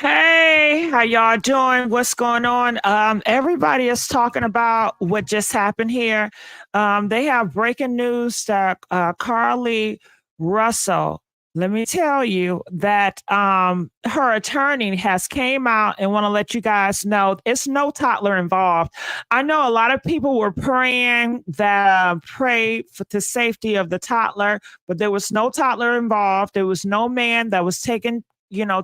Hey, how y'all doing? What's going on? Everybody is talking about what just happened here. They have breaking news that Carlee Russell, let me tell you that her attorney has came out and want to let you guys know it's no toddler involved. I know a lot of people were praying that pray for the safety of the toddler, but there was no toddler involved. There was no man that was taken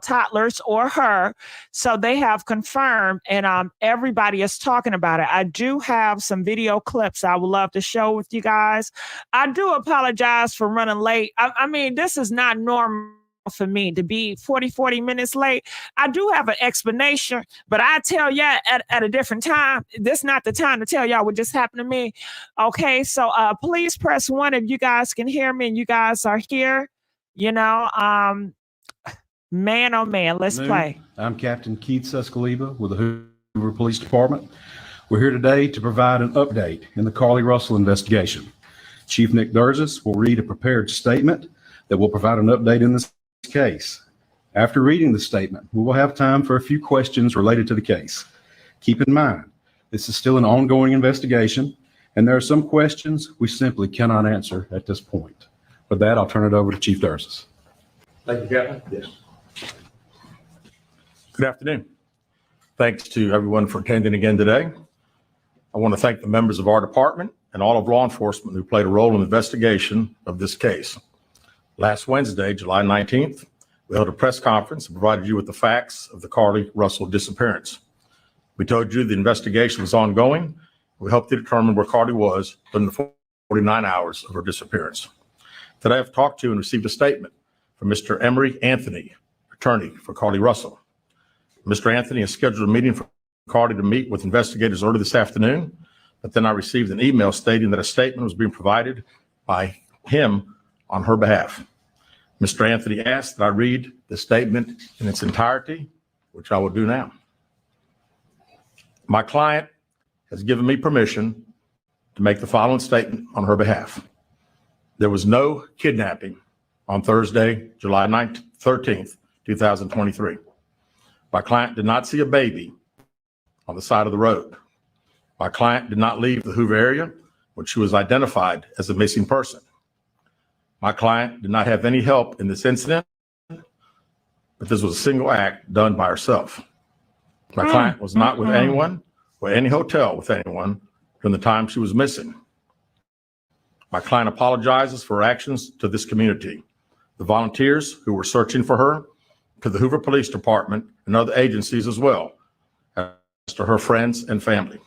toddlers or her. So they have confirmed, and everybody is talking about it. I do have some video clips I would love to show with you guys. I do apologize for running late. I mean, this is not normal for me to be 40 minutes late. I do have an explanation, but I tell y'all at a different time. This is not the time to tell y'all what just happened to me. Okay, so please press 1 if you guys can hear me and you guys are here. Man, oh man, let's play. I'm Captain Keith Suscaleba with the Hoover Police Department. We're here today to provide an update in the Carlee Russell investigation. Chief Nick Durzis will read a prepared statement that will provide an update in this case. After reading the statement, we will have time for a few questions related to the case. Keep in mind, this is still an ongoing investigation, and there are some questions we simply cannot answer at this point. With that, I'll turn it over to Chief Durzis. Thank you, Captain. Yes. Good afternoon. Thanks to everyone for attending again today. I want to thank the members of our department and all of law enforcement who played a role in the investigation of this case. Last Wednesday, July 19th, we held a press conference and provided you with the facts of the Carlee Russell disappearance. We told you the investigation was ongoing. We helped you determine where Carlee was during the 49 hours of her disappearance. Today, I've talked to and received a statement from Mr. Emery Anthony, attorney for Carlee Russell. Mr. Anthony has scheduled a meeting for Carlee to meet with investigators early this afternoon, but then I received an email stating that a statement was being provided by him on her behalf. Mr. Anthony asked that I read the statement in its entirety, which I will do now. My client has given me permission to make the following statement on her behalf. There was no kidnapping on Thursday, July 13th, 2023. My client did not see a baby on the side of the road. My client did not leave the Hoover area when she was identified as a missing person. My client did not have any help in this incident, but this was a single act done by herself. My client was not with anyone or any hotel with anyone during the time she was missing. My client apologizes for her actions to this community, the volunteers who were searching for her, to the Hoover Police Department and other agencies as well, as to her friends and family.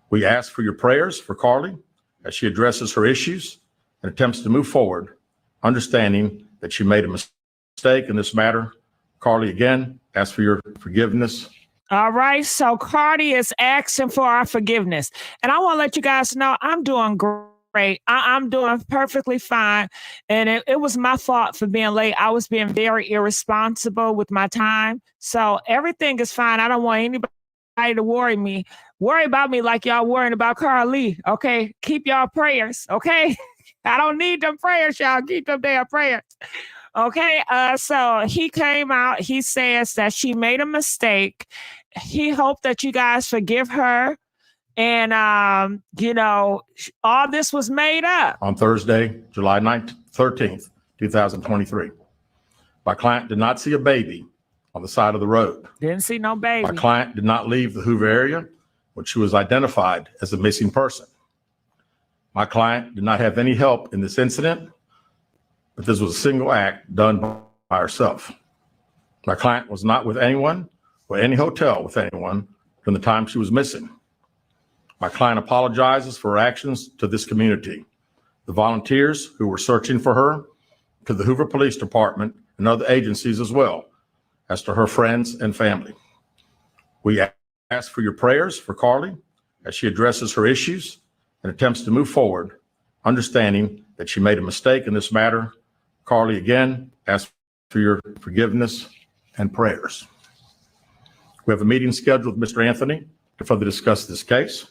We ask for your prayers for Carlee as she addresses her issues and attempts to move forward, understanding that she made a mistake in this matter. Carlee, again, ask for your forgiveness. All right, so Carlee is asking for our forgiveness. And I want to let you guys know I'm doing great. I'm doing perfectly fine. And it was my fault for being late. I was being very irresponsible with my time. So everything is fine. I don't want anybody to worry about me like y'all worrying about Carlee. Okay, keep y'all prayers. Okay, I don't need them prayers, y'all. Keep them damn prayers. Okay, so he came out. He says that she made a mistake. He hoped that you guys forgive her. And, all this was made up. On Thursday, July 13th, 2023. My client did not see a baby on the side of the road. Didn't see no baby. My client did not leave the Hoover area when she was identified as a missing person. My client did not have any help in this incident, but this was a single act done by herself. My client was not with anyone or any hotel with anyone during the time she was missing. My client apologizes for her actions to this community, the volunteers who were searching for her, to the Hoover Police Department and other agencies as well, as to her friends and family. We ask for your prayers for Carlee as she addresses her issues and attempts to move forward, understanding that she made a mistake in this matter. Carlee, again, ask for your forgiveness and prayers. We have a meeting scheduled with Mr. Anthony to further discuss this case.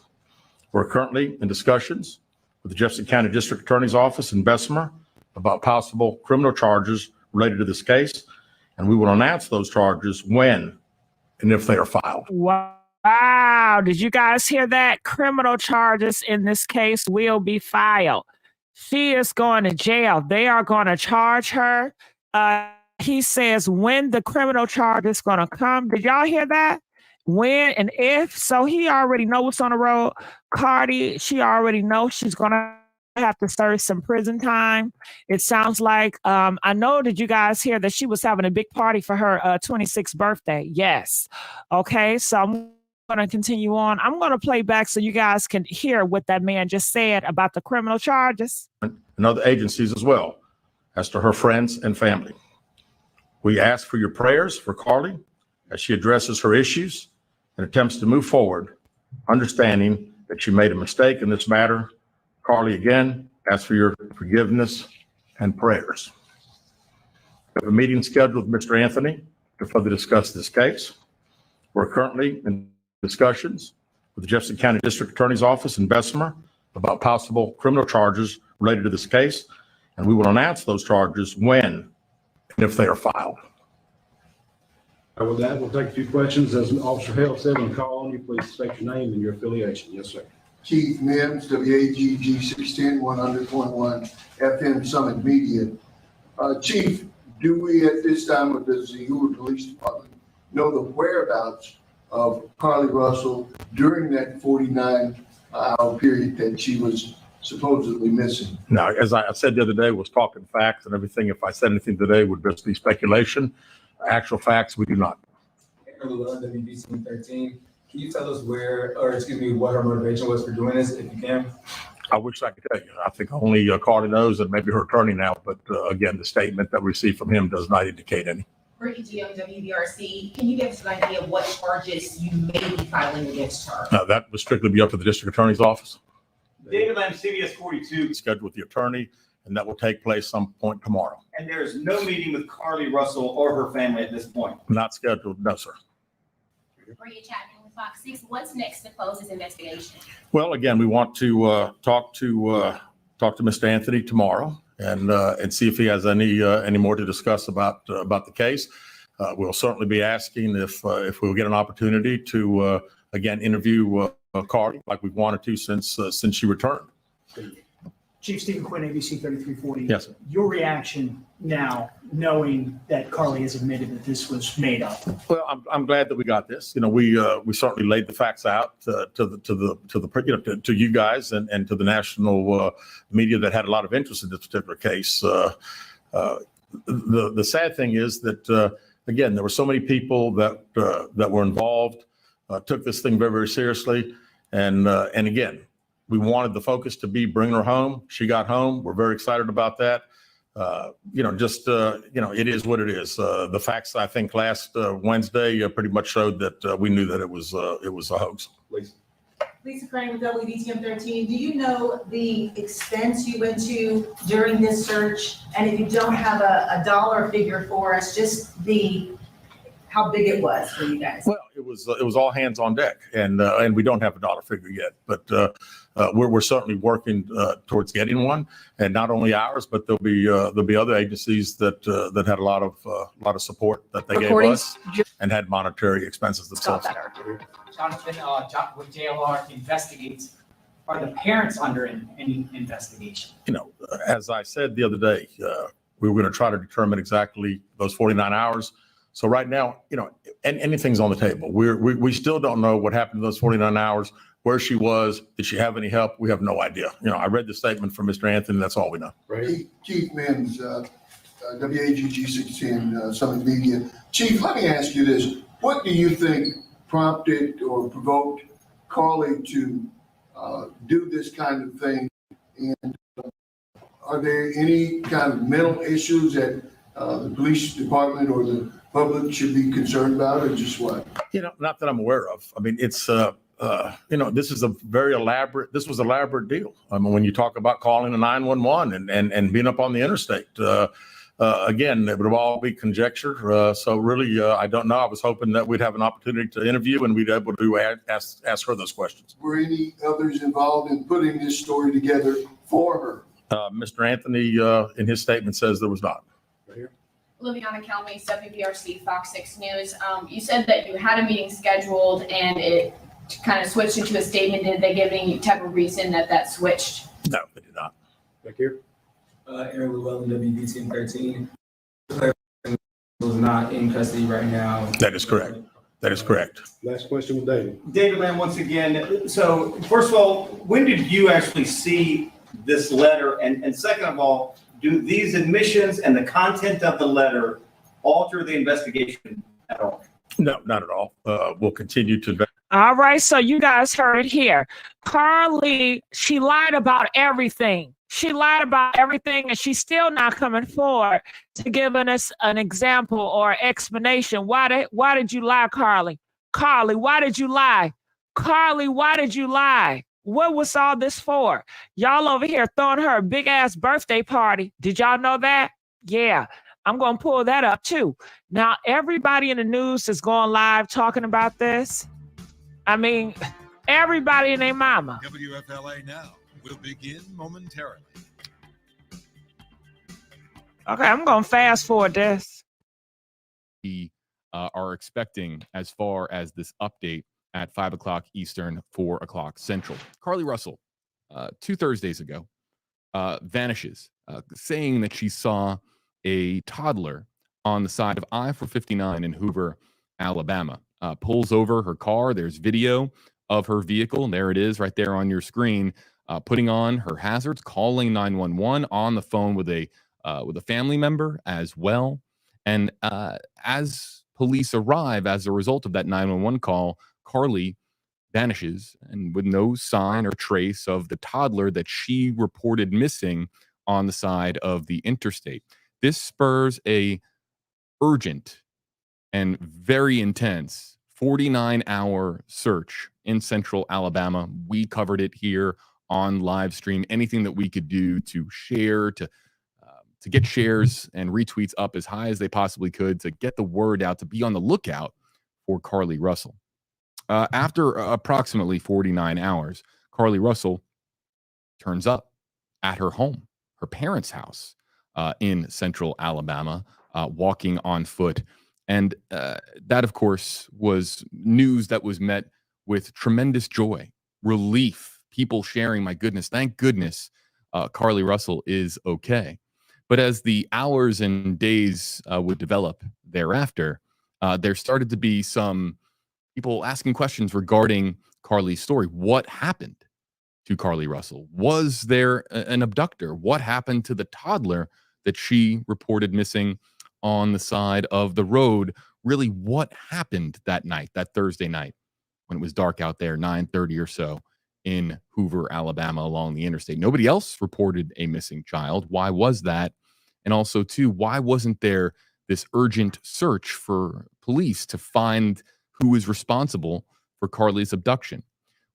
We're currently in discussions with the Jefferson County District Attorney's Office in Bessemer about possible criminal charges related to this case. and we will announce those charges when and if they are filed. Wow. Did you guys hear that? Criminal charges in this case will be filed. She is going to jail. They are going to charge her. He says when the criminal charge is going to come. Did y'all hear that? When and if. So he already knows what's on the road. Carlee, she already knows she's going to have to serve some prison time. It sounds like, I know, did you guys hear that she was having a big party for her 26th birthday? Yes. Okay, so I'm going to continue on. I'm going to play back so you guys can hear what that man just said about the criminal charges. And other agencies as well, as to her friends and family. We ask for your prayers for Carlee as she addresses her issues and attempts to move forward, understanding that she made a mistake in this matter. Carlee, again, ask for your forgiveness and prayers. We have a meeting scheduled with Mr. Anthony to further discuss this case. We're currently in discussions with the Jefferson County District Attorney's Office in Bessemer about possible criminal charges related to this case, and we will announce those charges when and if they are filed. With that, we'll take a few questions. As Officer Hale said, when I call on you, please state your name and your affiliation. Yes, sir. Chief Mims, WAGG 610 100.1 FM Summit Media. Chief, do we at this time, or does the Hoover Police Department know the whereabouts of Carlee Russell during that 49-hour period that she was supposedly missing? Now, as I said the other day, was talking facts and everything. If I said anything today, would just be speculation. Actual facts, we do not. WBC 13. Can you tell us what her motivation was for doing this, if you can? I wish I could tell you. I think only Carlee knows, and maybe her attorney now. But again, the statement that we received from him does not indicate any. For EGM WBRC, can you give us an idea of what charges you may be filing against her? That would strictly be up to the district attorney's office. David Lamb, CBS 42. Scheduled with the attorney, and that will take place some point tomorrow. And there is no meeting with Carlee Russell or her family at this point. Not scheduled, no, sir. Maria Chapman with Fox 6. What's next to close this investigation? Well, again, we want to talk to Mr. Anthony tomorrow and see if he has any more to discuss about the case. We'll certainly be asking if we'll get an opportunity to again interview Carlee like we've wanted to since she returned. Chief Stephen Quinn, ABC 3340. Yes, sir. Your reaction now, knowing that Carlee has admitted that this was made up? Well, I'm glad that we got this. You know, we certainly laid the facts out to you guys and to the national media that had a lot of interest in this particular case. The sad thing is that again, there were so many people that were involved, took this thing very, very seriously, and again, we wanted the focus to be bringing her home. She got home. We're very excited about that. It is what it is. The facts, I think, last Wednesday pretty much showed that we knew that it was a hoax. Lisa Crane with WDTM 13. Do you know the expense you went to during this search? And if you don't have a dollar figure for us, just how big it was for you guys? Well, it was all hands on deck, and we don't have a dollar figure yet, but we're certainly working towards getting one, and not only ours, but there'll be other agencies that had a lot of support that they gave us and had monetary expenses themselves. Jonathan, with JLR investigates. Are the parents under any investigation? You know, as I said the other day, we were going to try to determine exactly those 49 hours. So right now, you know, anything's on the table. We still don't know what happened to those 49 hours, where she was. Did she have any help? We have no idea. You know, I read the statement from Mr. Anthony. That's all we know. Right. Chief Mims, WAGG 610 Summit Media. Chief, let me ask you this. What do you think prompted or provoked Carlee to do this kind of thing? And are there any kind of mental issues that the police department or the public should be concerned about, or just what? You know, not that I'm aware of. I mean, it's, this is a very elaborate deal. I mean, when you talk about calling a 911 and being up on the interstate, again, it would all be conjecture. So really, I don't know. I was hoping that we'd have an opportunity to interview and we'd be able to ask her those questions. Were any others involved in putting this story together for her? Mr. Anthony, in his statement, says there was not. Right here. Liviana Calmes, WBRC, Fox 6 News. You said that you had a meeting scheduled and it kind of switched into a statement. Did they give any type of reason that switched? No, they did not. Back here. Aaron Llewellyn, WBTM 13. Was not in custody right now. That is correct. That is correct. Last question with David. David Lamb, once again. So first of all, when did you actually see this letter? And second of all, do these admissions and the content of the letter alter the investigation at all? No, not at all. We'll continue to. All right, so you guys heard it here. Carlee, she lied about everything. She lied about everything, and she's still not coming forward to giving us an example or explanation. Why did you lie, Carlee? Carlee, why did you lie? Carlee, why did you lie? What was all this for? Y'all over here throwing her a big ass birthday party. Did y'all know that? Yeah, I'm going to pull that up too. Now, everybody in the news is going live talking about this. I mean, everybody and their mama. WFLA Now will begin momentarily. Okay, I'm going to fast forward this. We are expecting as far as this update at 5 o'clock Eastern, 4 o'clock Central. Carlee Russell, 2 Thursdays ago, vanishes, saying that she saw a toddler on the side of I-459 in Hoover, Alabama. Pulls over her car. There's video of her vehicle. There it is right there on your screen, putting on her hazards, calling 911 on the phone with a family member as well. And as police arrive as a result of that 911 call, Carlee vanishes, and with no sign or trace of the toddler that she reported missing on the side of the interstate. This spurs a urgent and very intense 49-hour search in central Alabama. We covered it here on live stream. Anything that we could do to share, to get shares and retweets up as high as they possibly could, to get the word out, to be on the lookout for Carlee Russell. After approximately 49 hours, Carlee Russell turns up at her home, her parents' house in central Alabama, walking on foot. And that, of course, was news that was met with tremendous joy, relief, people sharing, my goodness, thank goodness Carlee Russell is okay. But as the hours and days would develop thereafter, there started to be some people asking questions regarding Carlee's story. What happened to Carlee Russell? Was there an abductor? What happened to the toddler that she reported missing on the side of the road? Really, what happened that night, that Thursday night, when it was dark out there, 9:30 or so in Hoover, Alabama, along the interstate? Nobody else reported a missing child. Why was that? And also, too, why wasn't there this urgent search for police to find who was responsible for Carlee's abduction?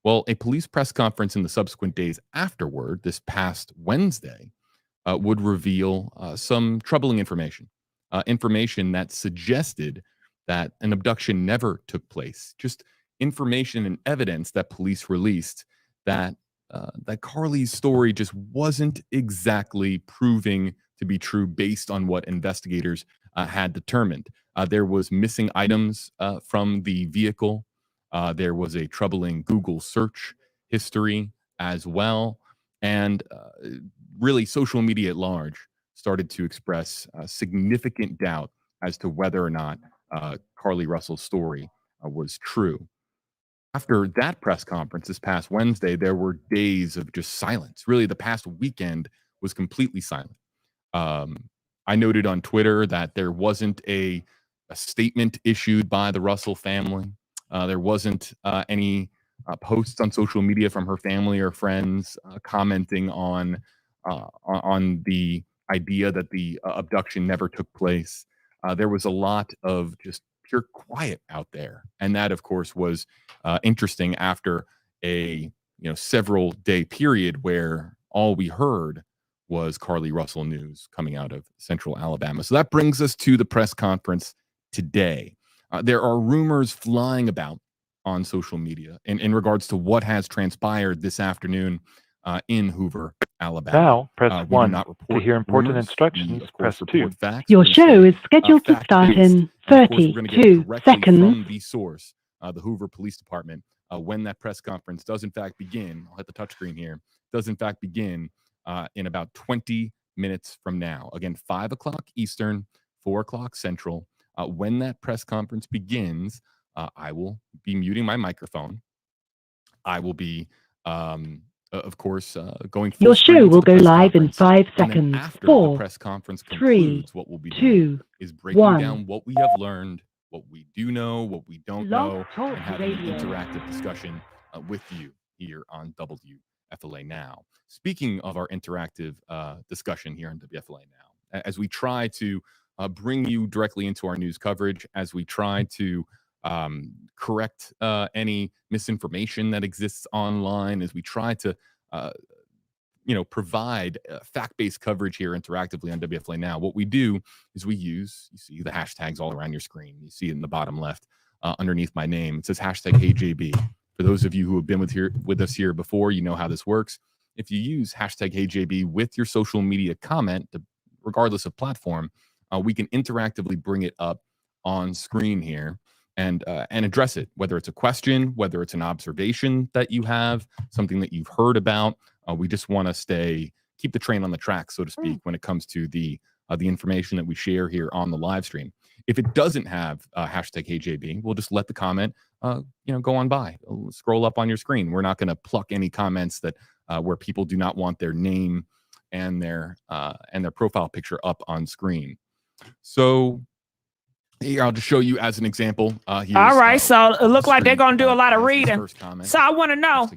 Well, a police press conference in the subsequent days afterward, this past Wednesday, would reveal some troubling information. Information that suggested that an abduction never took place. Just information and evidence that police released that Carlee's story just wasn't exactly proving to be true based on what investigators had determined. There was missing items from the vehicle. There was a troubling Google search history as well. And really, social media at large started to express significant doubt as to whether or not Carlee Russell's story was true. After that press conference this past Wednesday, there were days of just silence. Really, the past weekend was completely silent. I noted on Twitter that there wasn't a statement issued by the Russell family. There wasn't any posts on social media from her family or friends commenting on the idea that the abduction never took place. There was a lot of just pure quiet out there, and that, of course, was interesting after a several day period where all we heard was Carlee Russell news coming out of central Alabama. So that brings us to the press conference today. There are rumors flying about on social media in regards to what has transpired this afternoon in Hoover, Alabama. Now, press We do 1. not To report hear important rumors. instructions, We, of course, press 2. report facts. Your We're gonna show stay, is scheduled to start fact-based. in And of course, we're going to get 32 directly seconds. from the source, the Hoover Police Department, when that press conference does in fact begin. I'll hit the touchscreen here. Does in fact begin in about 20 minutes from now. Again, 5 o'clock Eastern, 4 o'clock Central. When that press conference begins, I will be muting my microphone. I will be, of course, going full Your screen show to will the go press live in conference. 5 And then seconds. after the 4, press conference 3, concludes, what we'll be doing 2, is breaking 1. down what we have learned, what we do know, what we don't Blog know, Talk and having an Radio. interactive discussion with you here on WFLA Now. Speaking of our interactive discussion here on WFLA Now, as we try to bring you directly into our news coverage, as we try to correct any misinformation that exists online, as we try to provide fact-based coverage here interactively on WFLA Now, what we do is we use, you see the hashtags all around your screen. You see it in the bottom left underneath my name. It says hashtag HeyJB. For those of you who have been with us here before, you know how this works. If you use hashtag HeyJB with your social media comment, regardless of platform, we can interactively bring it up on screen here and address it, whether it's a question, whether it's an observation that you have, something that you've heard about. We just want to keep the train on the track, so to speak, when it comes to the information that we share here on the live stream. If it doesn't have hashtag HeyJB, we'll just let the comment go on by. Scroll up on your screen. We're not going to pluck any comments that where people do not want their name and their profile picture up on screen. So here, I'll just show you as an example. All right, so it looks like they're going to do a lot of reading. Comment. So I want to know,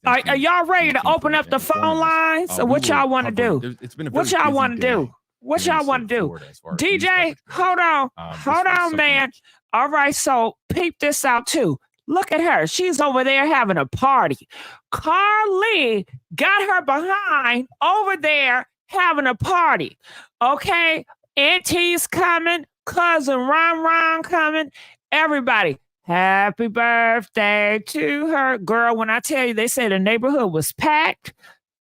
are y'all ready to open up the phone lines? Or what y'all want to do? What y'all want to do? What y'all want to do? DJ, hold on, man. All right, so peep this out too. Look at her. She's over there having a party. Carlee got her behind over there having a party. Okay, Auntie's coming. Cousin Ron coming. Everybody, happy birthday to her. Girl, when I tell you, they said the neighborhood was packed.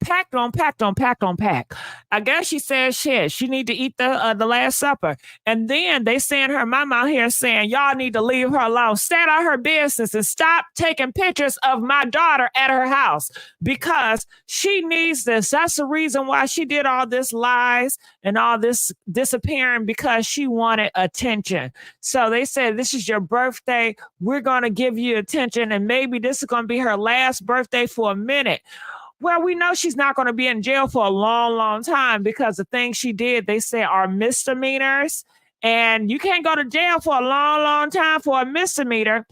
Packed on pack. I guess she said shit. She need to eat the Last Supper. And then they send her mama out here saying, y'all need to leave her alone. Stay out of her business and stop taking pictures of my daughter at her house because she needs this. That's the reason why she did all this lies and all this disappearing because she wanted attention. So they said, this is your birthday. We're going to give you attention. And maybe this is going to be her last birthday for a minute. Well, we know she's not going to be in jail for a long, long time because the things she did, they say, are misdemeanors. And you can't go to jail for a long, long time for a misdemeanor.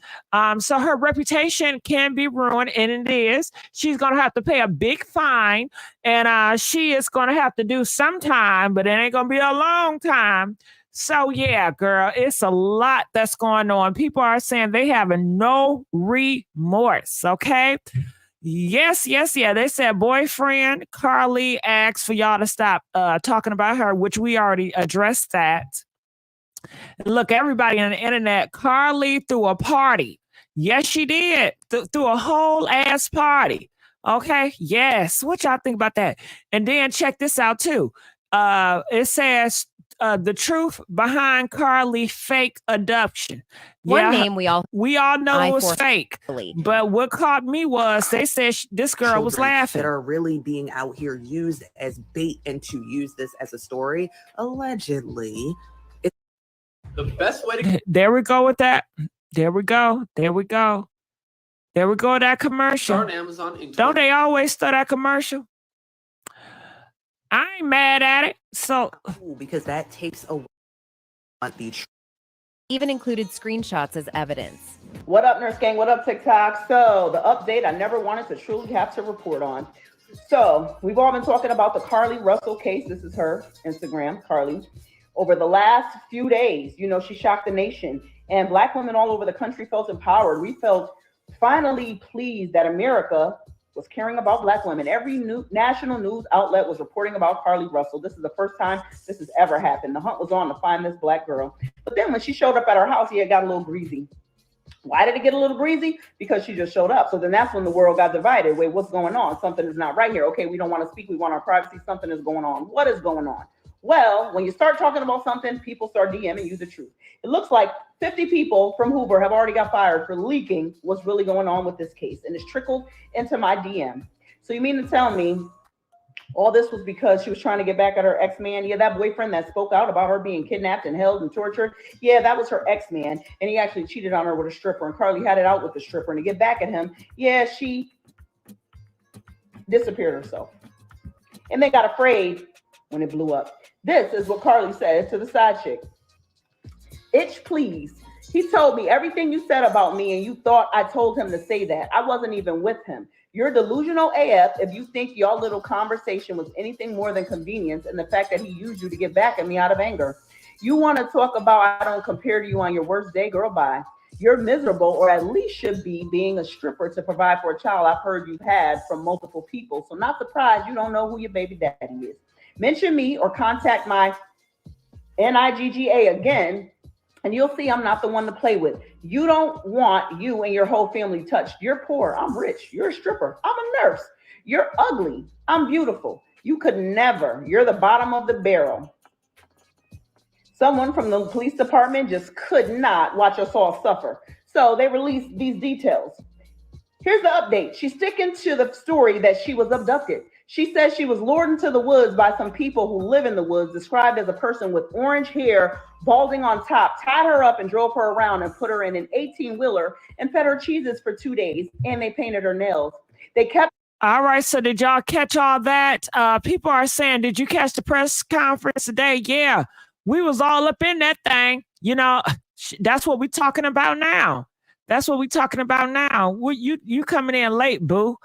So her reputation can be ruined, and it is. She's going to have to pay a big fine, and she is going to have to do some time, but it ain't going to be a long time. So, yeah, girl, it's a lot that's going on. People are saying they have no remorse, okay? Yes. They said boyfriend Carlee asked for y'all to stop talking about her, which we already addressed that. Look, everybody on the internet, Carlee threw a party. Yes, she did. Threw a whole ass party. Okay, yes. What y'all think about that? And then check this out too. It says the truth behind Carlee fake abduction. One name we all know it was fake. But what caught me was they said this girl was laughing. That are really being out here used as bait and to use this as a story. Allegedly. The best way to... There we go with that. There we go. That commercial. Start Amazon in Don't they always start that commercial? I ain't mad at it. So because that takes away the even included screenshots as evidence. What up, Nurse Gang? What up, TikTok? So the update I never wanted to truly have to report on. So we've all been talking about the Carlee Russell case. This is her Instagram, Carlee. Over the last few days, she shocked the nation, and Black women all over the country felt empowered. We felt finally pleased that America was caring about Black women. Every national news outlet was reporting about Carlee Russell. This is the first time this has ever happened. The hunt was on to find this Black girl. But then when she showed up at her house, it got a little greasy. Why did it get a little breezy? Because she just showed up. So then that's when the world got divided. Wait, what's going on? Something is not right here. Okay, we don't want to speak. We want our privacy. Something is going on. What is going on? Well, when you start talking about something, people start DMing you the truth. It looks like 50 people from Hoover have already got fired for leaking what's really going on with this case. And it's trickled into my DM. So you mean to tell me all this was because she was trying to get back at her ex-man? Yeah, that boyfriend that spoke out about her being kidnapped and held and tortured. Yeah, that was her ex-man. And he actually cheated on her with a stripper. And Carlee had it out with the stripper. And to get back at him, yeah, she disappeared herself. And they got afraid when it blew up. This is what Carlee said to the side chick. Itch, please. He told me everything you said about me and you thought I told him to say that. I wasn't even with him. You're delusional AF if you think your little conversation was anything more than convenience and the fact that he used you to get back at me out of anger. You want to talk about I don't compare to you on your worst day? Girl, bye. You're miserable, or at least should be, being a stripper to provide for a child I've heard you've had from multiple people. So not surprised you don't know who your baby daddy is. Mention me or contact my NIGGA again, and you'll see I'm not the one to play with. You don't want you and your whole family touched. You're poor. I'm rich. You're a stripper. I'm a nurse. You're ugly. I'm beautiful. You could never. You're the bottom of the barrel. Someone from the police department just could not watch us all suffer. So they released these details. Here's the update. She's sticking to the story that she was abducted. She says she was lured into the woods by some people who live in the woods, described as a person with orange hair, balding on top, tied her up and drove her around and put her in an 18-wheeler and fed her cheeses for 2 days, and they painted her nails. They kept. All right, so did y'all catch all that? People are saying, did you catch the press conference today? Yeah, we was all up in that thing. You know, that's what we're talking about now. That's what we're talking about now. You coming in late, boo.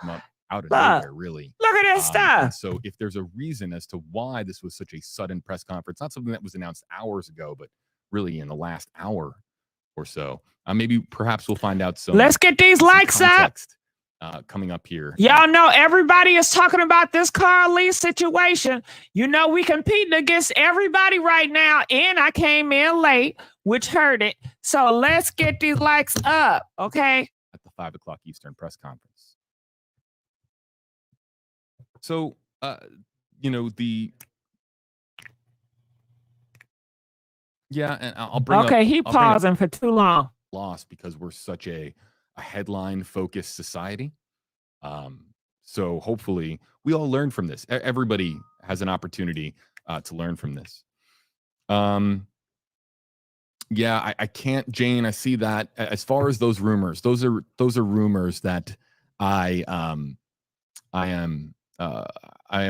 Out of nowhere, really. Look at this stuff. And so if there's a reason as to why this was such a sudden press conference, not something that was announced hours ago, but really in the last hour or so, maybe perhaps we'll find out some. Let's get these likes up. Coming up here. Y'all know everybody is talking about this Carlee situation. You know, we competing against everybody right now, and I came in late, which hurt it. So let's get these likes up, okay? At the 5 o'clock Eastern press conference. So, you know, and I'll bring up. Okay, he pausing for too long. Lost because we're such a headline-focused society. So hopefully we all learn from this. Everybody has an opportunity to learn from this. Yeah, I can't, Jane. I see that. As far as those rumors, those are rumors that I am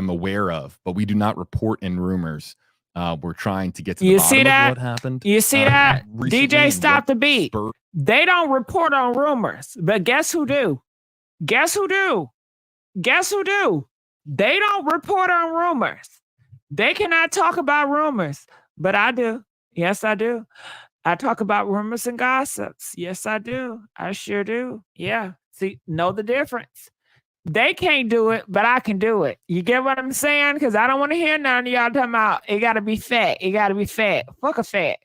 aware of, but we do not report in rumors. We're trying to get to the bottom of what happened. You see that? DJ, stop the beat. They don't report on rumors, but guess who do? Guess who do? Guess who do? They don't report on rumors. They cannot talk about rumors, but I do. Yes, I do. I talk about rumors and gossips. Yes, I do. I sure do. Yeah. See, know the difference. They can't do it, but I can do it. You get what I'm saying? Because I don't want to hear none of y'all talking about it got to be fat. It got to be fat. Fuck a fat.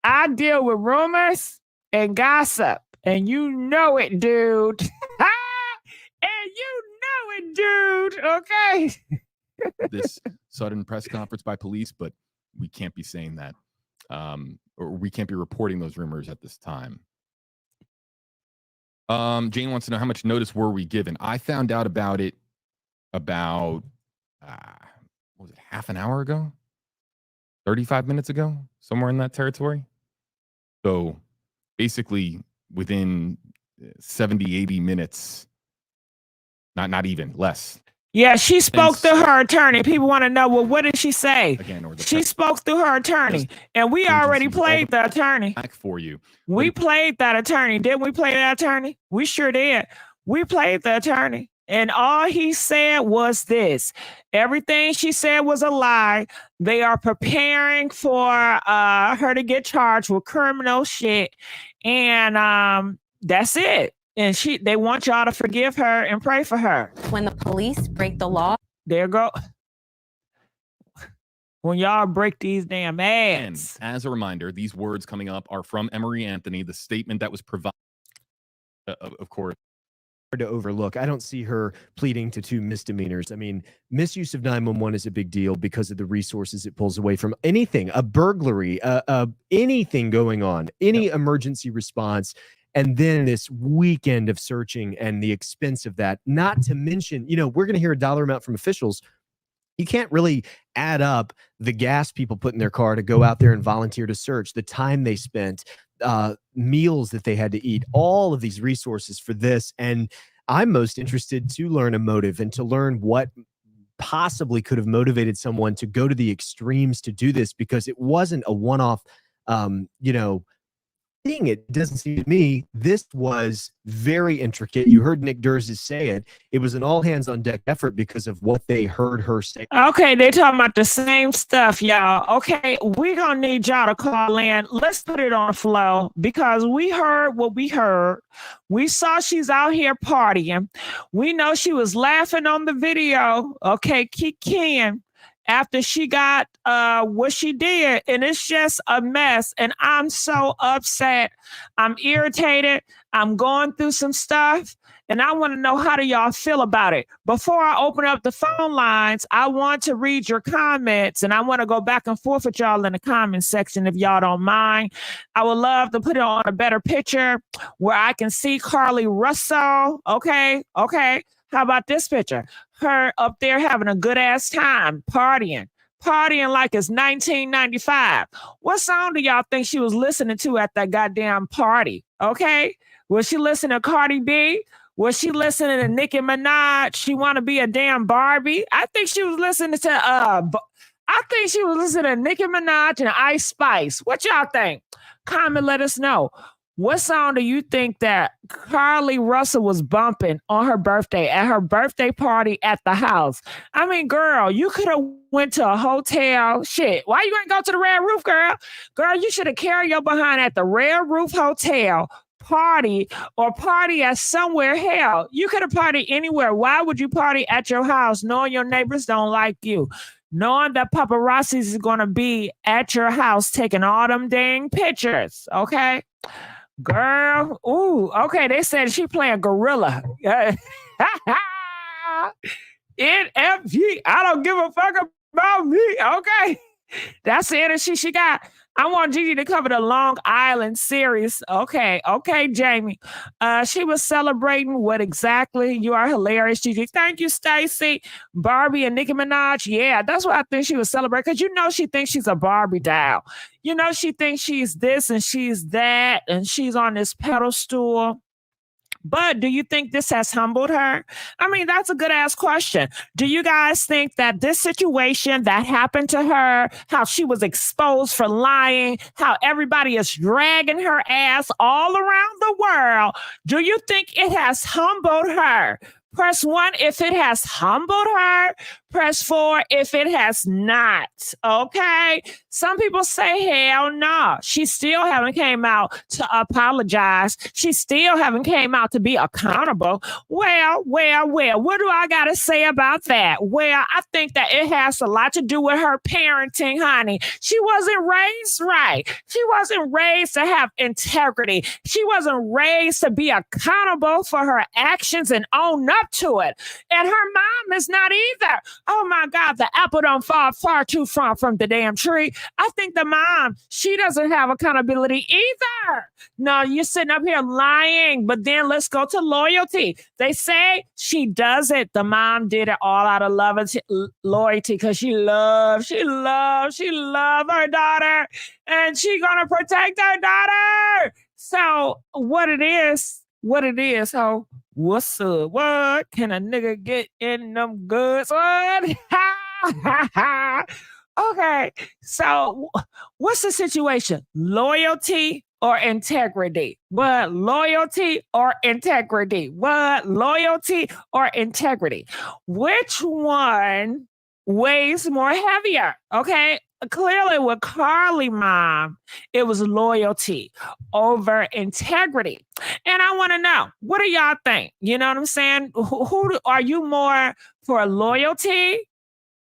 I deal with rumors and gossip, and you know it, dude. And you know it, dude. Okay. This sudden press conference by police, but we can't be saying that, or we can't be reporting those rumors at this time. Jane wants to know how much notice were we given? I found out about it about what was it, half an hour ago? 35 minutes ago? Somewhere in that territory. So basically within 70, 80 minutes, not even less. Yeah, she spoke to her attorney. People want to know, well, what did she say? Again, she spoke to her attorney, and we already played the attorney. Back for you. We played that attorney. Didn't we play that attorney? We sure did. We played the attorney, and all he said was this. Everything she said was a lie. They are preparing for her to get charged with criminal shit, and that's it. And they want y'all to forgive her and pray for her. When the police break the law. There go. When y'all break these damn ads. And as a reminder, these words coming up are from Emory Anthony, the statement that was provided. of course. Hard to overlook. I don't see her pleading to 2 misdemeanors. I mean, misuse of 911 is a big deal because of the resources it pulls away from anything, a burglary, anything going on, any emergency response. And then this weekend of searching and the expense of that, not to mention, you know, we're going to hear a dollar amount from officials. You can't really add up the gas people put in their car to go out there and volunteer to search, the time they spent, meals that they had to eat, all of these resources for this. And I'm most interested to learn a motive and to learn what possibly could have motivated someone to go to the extremes to do this, because it wasn't a one-off, you know, thing. It doesn't seem to me. This was very intricate. You heard Nick Durzis say it. It was an all hands on deck effort because of what they heard her say. Okay, they talking about the same stuff, y'all. Okay, we gonna need y'all to call in. Let's put it on flow, because we heard what we heard. We saw she's out here partying. We know she was laughing on the video. Okay, Ken, after she got what she did, and it's just a mess, and I'm so upset. I'm irritated. I'm going through some stuff, and I want to know, how do y'all feel about it? Before I open up the phone lines, I want to read your comments, and I want to go back and forth with y'all in the comment section if y'all don't mind. I would love to put it on a better picture where I can see Carlee Russell. Okay. How about this picture? Her up there having a good ass time, partying like it's 1995. What song do y'all think she was listening to at that goddamn party? Okay. Was she listening to Cardi B? Was she listening to Nicki Minaj? She want to be a damn Barbie? I think she was listening to Nicki Minaj and Ice Spice. What y'all think? Comment, let us know. What song do you think that Carlee Russell was bumping on her birthday, at her birthday party at the house? I mean, girl, you could have went to a hotel. Shit, why you ain't go to the Red Roof, girl? Girl, you should have carried your behind at the Red Roof Hotel, party at somewhere. Hell, you could have partied anywhere. Why would you party at your house knowing your neighbors don't like you? Knowing that paparazzi is going to be at your house taking all them dang pictures, okay? Girl, ooh, okay, they said she playing gorilla. NFG, I don't give a fuck about me, okay? That's the energy she got. I want Gigi to cover the Long Island series. Okay, Jamie. She was celebrating what exactly? You are hilarious, Gigi. Thank you, Stacy. Barbie and Nicki Minaj. Yeah, that's what I think she was celebrating. Because you know she thinks she's a Barbie doll. You know she thinks she's this and she's that, and she's on this pedestal. But do you think this has humbled her? I mean, that's a good ass question. Do you guys think that this situation that happened to her, how she was exposed for lying, how everybody is dragging her ass all around the world, do you think it has humbled her? Press 1 if it has humbled her. Press 4 if it has not. Okay? Some people say, hell no. She still haven't came out to apologize. She still haven't came out to be accountable. Well, what do I got to say about that? Well, I think that it has a lot to do with her parenting, honey. She wasn't raised right. She wasn't raised to have integrity. She wasn't raised to be accountable for her actions and own up to it. And her mom is not either. Oh my God, the apple don't fall far too far from the damn tree. I think the mom, she doesn't have accountability either. No, you're sitting up here lying, but then let's go to loyalty. They say she does it. The mom did it all out of love and loyalty because she loved her daughter, and she gonna protect her daughter. So what it is, ho. What's up? What can a nigga get in them goods? What? Okay, so what's the situation? Loyalty or integrity? What? Loyalty or integrity? What? Loyalty or integrity? Which one weighs more heavier? Okay, clearly with Carlee mom, it was loyalty over integrity. And I want to know, what do y'all think? You know what I'm saying? Who are you more for loyalty?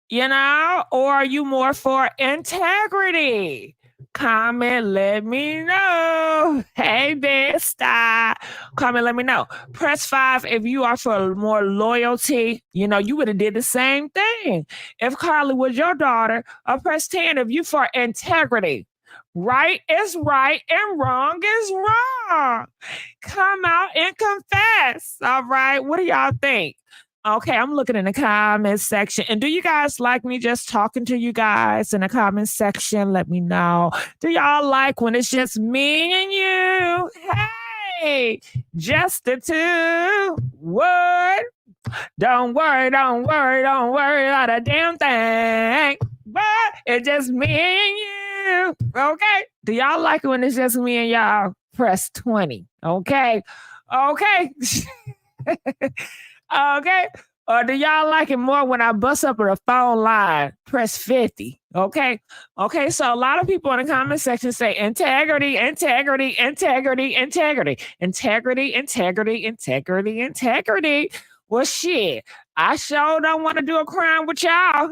You know, or are you more for integrity? Comment, let me know. Hey, Besta. Comment, let me know. Press 5 if you are for more loyalty. You know, you would have did the same thing if Carlee was your daughter. Or press 10 if you for integrity. Right is right and wrong is wrong. Come out and confess. All right. What do y'all think? Okay, I'm looking in the comments section. And do you guys like me just talking to you guys in the comments section? Let me know. Do y'all like when it's just me and you? Hey, just the two. What? Don't worry about a damn thing. But it's just me and you. Okay? Do y'all like it when it's just me and y'all? Press 20. Okay? Okay. Okay. Or do y'all like it more when I bust up with a phone line? Press 50. Okay. Okay. So a lot of people in the comment section say integrity, integrity, integrity, integrity, integrity, integrity, integrity, integrity. Well, shit. I sure don't want to do a crime with y'all.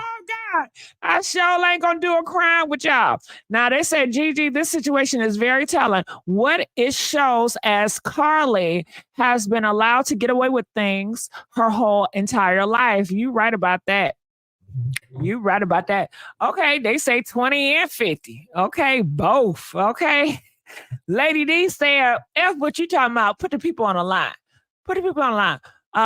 Oh God, I sure ain't gonna do a crime with y'all. Now they said, Gigi, this situation is very telling. What it shows as Carlee has been allowed to get away with things her whole entire life. You right about that. You right about that. Okay, they say 20 and 50. Okay, both. Okay. Lady D said, F what you talking about. Put the people on the line. Put the people on the line.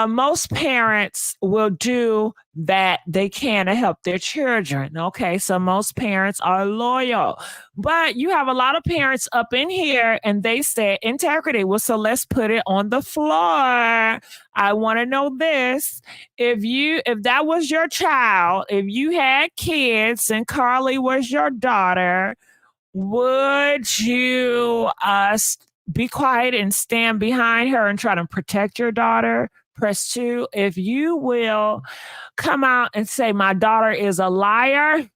Most parents will do that they can to help their children. Okay, so most parents are loyal, but you have a lot of parents up in here and they said integrity. Well, so let's put it on the floor. I want to know this. If that was your child, if you had kids and Carlee was your daughter, would you be quiet and stand behind her and try to protect your daughter? Press 2. If you will come out and say, my daughter is a liar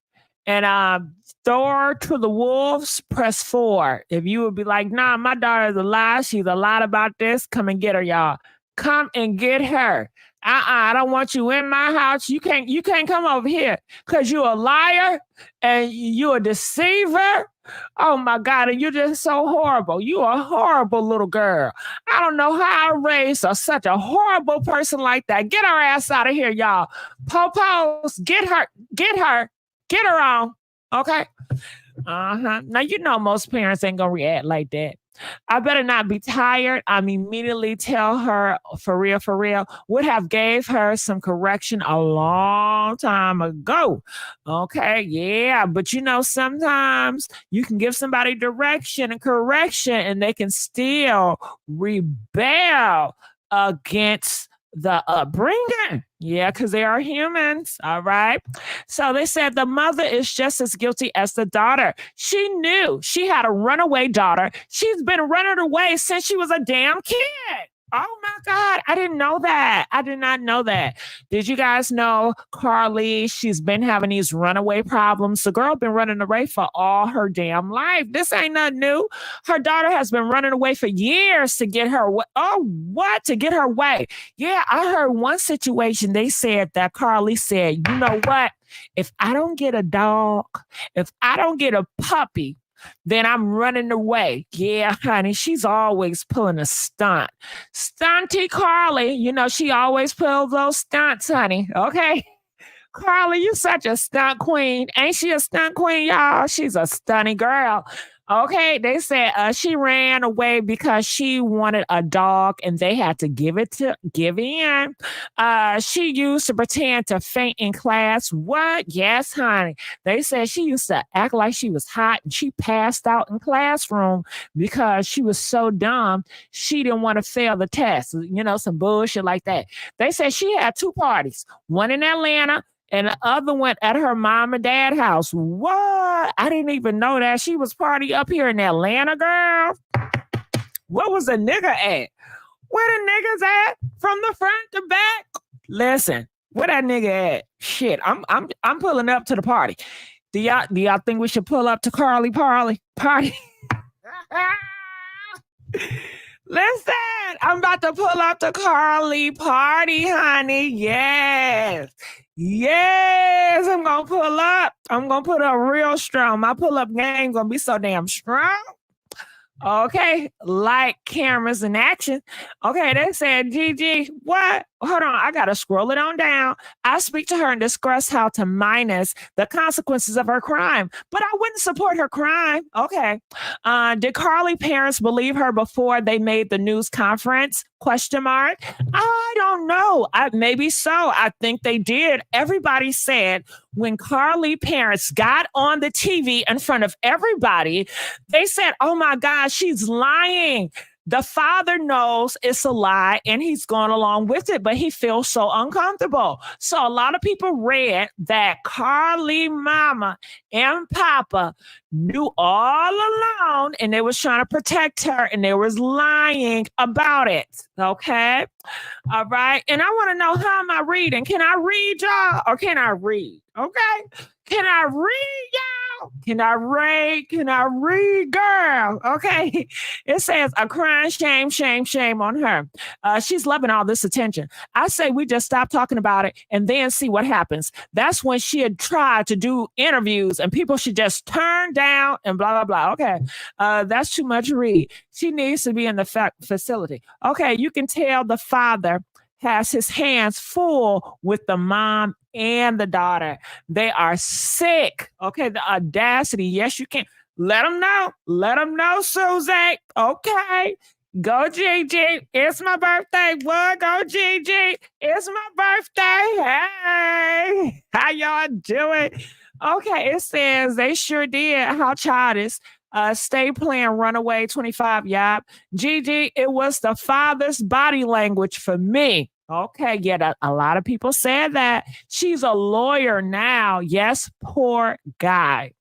and throw her to the wolves, press 4. If you would be like, nah, my daughter is a lie. She's a lot about this. Come and get her, y'all. Come and get her. I don't want you in my house. You can't come over here because you're a liar and you're a deceiver. Oh my God, and you're just so horrible. You're a horrible little girl. I don't know how I raised such a horrible person like that. Get her ass out of here, y'all. Popos, get her on. Okay? Now you know most parents ain't gonna react like that. I better not be tired. I'm immediately tell her for real, would have gave her some correction a long time ago. Okay, yeah, but you know, sometimes you can give somebody direction and correction and they can still rebel against the upbringing. Yeah, because they are humans. All right. So they said the mother is just as guilty as the daughter. She knew she had a runaway daughter. She's been running away since she was a damn kid. Oh my God. I didn't know that. I did not know that. Did you guys know Carlee? She's been having these runaway problems. The girl been running away for all her damn life. This ain't nothing new. Her daughter has been running away for years to get her. To get her way. Yeah, I heard one situation. They said that Carlee said, you know what? If I don't get a dog, if I don't get a puppy, then I'm running away. Yeah, honey, she's always pulling a stunt. Stunty Carlee, you know, she always pulls those stunts, honey. Okay? Carlee, you such a stunt queen. Ain't she a stunt queen, y'all? She's a stunty girl. Okay, they said she ran away because she wanted a dog and they had to give in. She used to pretend to faint in class. What? Yes, honey. They said she used to act like she was hot and she passed out in classroom because she was so dumb. She didn't want to fail the test. You know, some bullshit like that. They said she had 2 parties, one in Atlanta and the other one at her mom and dad house. What? I didn't even know that. She was party up here in Atlanta, girl. What was the nigga at? Where the niggas at? From the front to back? Listen, where that nigga at? Shit, I'm pulling up to the party. Do y'all think we should pull up to Carlee party? Listen, I'm about to pull up to Carlee party, honey. Yes. Yes, I'm gonna pull up. I'm gonna put up real strong. My pull-up game gonna be so damn strong. Okay, like cameras in action. Okay, they said, Gigi, what? Hold on, I gotta scroll it on down. I speak to her and discuss how to minus the consequences of her crime, but I wouldn't support her crime. Okay. Did Carlee parents believe her before they made the news conference? Question mark. I don't know. Maybe so. I think they did. Everybody said when Carlee parents got on the TV in front of everybody, they said, oh my God, she's lying. The father knows it's a lie and he's gone along with it, but he feels so uncomfortable. So a lot of people read that Carlee mama and papa knew all along and they was trying to protect her and they was lying about it. Okay. All right. And I want to know, how am I reading? Can I read, y'all, or can I read? Okay. Can I read, y'all? Can I read? Can I read, girl? Okay. It says a crying shame, shame, shame on her. She's loving all this attention. I say we just stop talking about it and then see what happens. That's when she had tried to do interviews and people should just turn down and blah, blah, blah. Okay. That's too much read. She needs to be in the facility. Okay. You can tell the father has his hands full with the mom and the daughter. They are sick. Okay, the audacity. Yes, you can. Let them know. Let them know, Susie. Okay. Go, Gigi. It's my birthday. What? Go, Gigi. It's my birthday. Hey. How y'all doing? Okay, it says they sure did. How childish. Stay playing Runaway 25, yep. Gigi, it was the father's body language for me. Okay, yeah, a lot of people said that. She's a lawyer now. Yes, poor guy.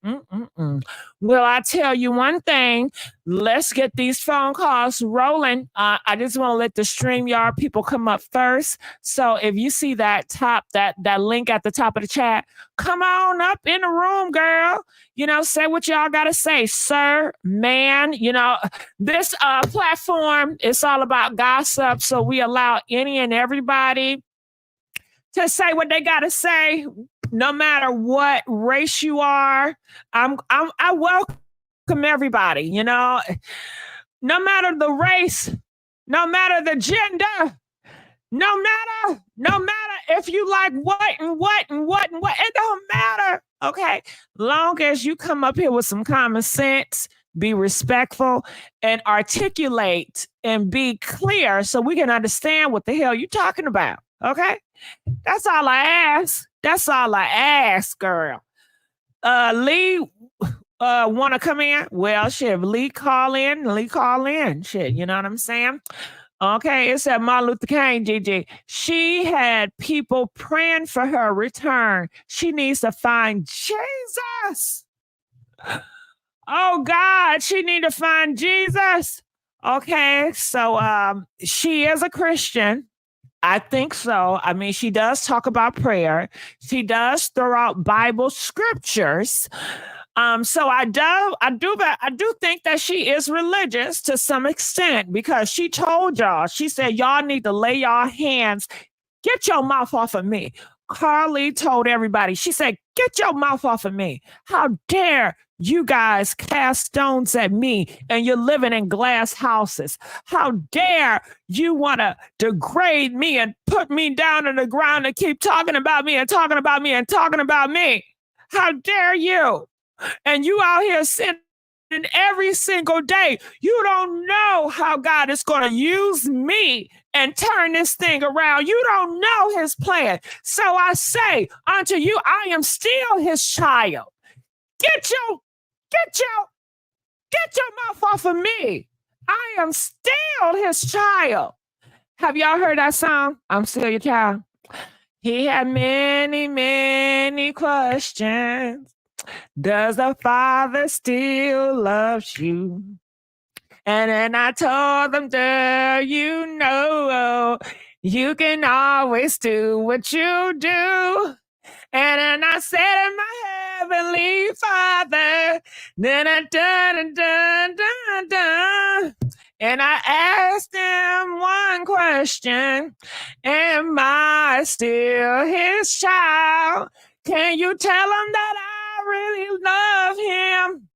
Well, I tell you one thing. Let's get these phone calls rolling. I just want to let the StreamYard people come up first. So if you see that that link at the top of the chat, come on up in the room, girl. You know, say what y'all got to say, sir, man. You know, this platform is all about gossip. So we allow any and everybody to say what they got to say, no matter what race you are. I welcome everybody, you know, no matter the race, no matter the gender, no matter if you like what, it don't matter. Okay. Long as you come up here with some common sense, be respectful and articulate and be clear so we can understand what the hell you're talking about. Okay. That's all I ask. That's all I ask, girl. Lee, want to come in? Well, shit, Lee call in. Shit, you know what I'm saying? Okay, it said Martin Luther King, Gigi. She had people praying for her return. She needs to find Jesus. Oh, God, she need to find Jesus. Okay, so she is a Christian. I think so. I mean, she does talk about prayer. She does throw out Bible scriptures. So I do think that she is religious to some extent because she told y'all, she said, y'all need to lay y'all hands, get your mouth off of me. Carlee told everybody, she said, get your mouth off of me. How dare you guys cast stones at me and you're living in glass houses? How dare you want to degrade me and put me down on the ground and keep talking about me and talking about me and talking about me? How dare you? And you out here sinning every single day. You don't know how God is going to use me and turn this thing around. You don't know his plan. So I say unto you, I am still his child. Get your mouth off of me. I am still his child. Have y'all heard that song? I'm still your child. He had many, many questions. Does the Father still love you? And then I told them, do you know you can always do what you do? And then I said in my Heavenly Father, dun, dun, dun, dun, dun, dun. And I asked him one question. Am I still his child? Can you tell him that I really love him?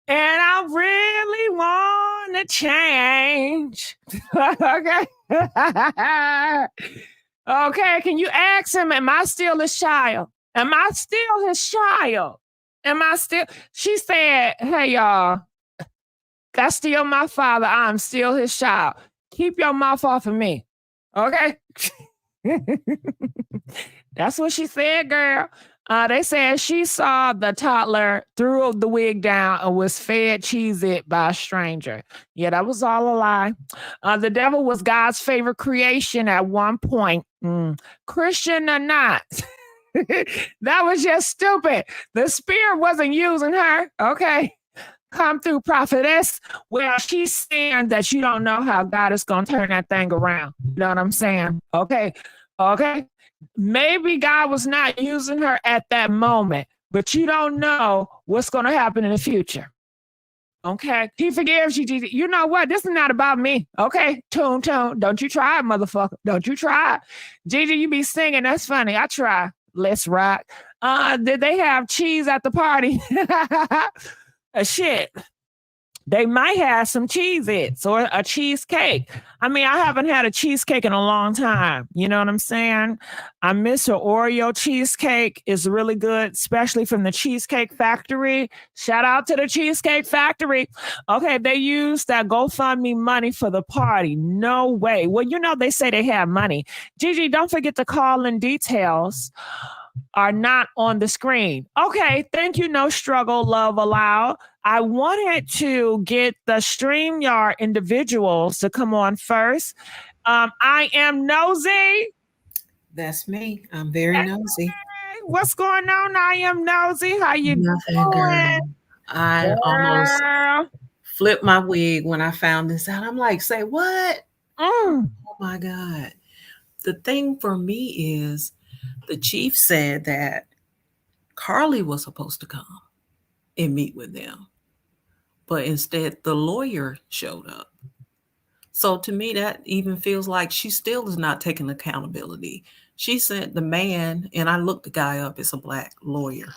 And I really want to change. Okay. Okay, can you ask him, am I still his child? Am I still his child? Am I still? She said, hey, y'all, that's still my father. I'm still his child. Keep your mouth off of me. Okay? That's what she said, girl. They said she saw the toddler, threw the wig down, and was fed Cheez-It by a stranger. Yeah, that was all a lie. The devil was God's favorite creation at one point. Christian or not. That was just stupid. The spirit wasn't using her. Okay. Come through, prophetess. Well, she's saying that you don't know how God is going to turn that thing around. You know what I'm saying? Okay. Okay. Maybe God was not using her at that moment, but you don't know what's going to happen in the future. Okay. He forgives you, Gigi. You know what? This is not about me. Okay. Tune. Don't you try it, motherfucker. Don't you try it. Gigi, you be singing. That's funny. I try. Let's rock. Did they have cheese at the party? Shit. They might have some Cheez-Its or a cheesecake. I mean, I haven't had a cheesecake in a long time. You know what I'm saying? I miss her Oreo cheesecake. It's really good, especially from the Cheesecake Factory. Shout out to the Cheesecake Factory. Okay, they used that GoFundMe money for the party. No way. Well, you know, they say they have money. Gigi, don't forget to call in details. Are not on the screen. Okay, thank you. No struggle, love allowed. I wanted to get the StreamYard individuals to come on first. I am nosy. That's me. I'm very nosy. What's going on? I am nosy. How you doing? Girl. I almost flipped my wig when I found this out. I'm like, say what? Oh my God. The thing for me is the chief said that Carlee was supposed to come and meet with them, but instead the lawyer showed up. So to me, that even feels like she still is not taking accountability. She sent the man, and I looked the guy up, it's a black lawyer.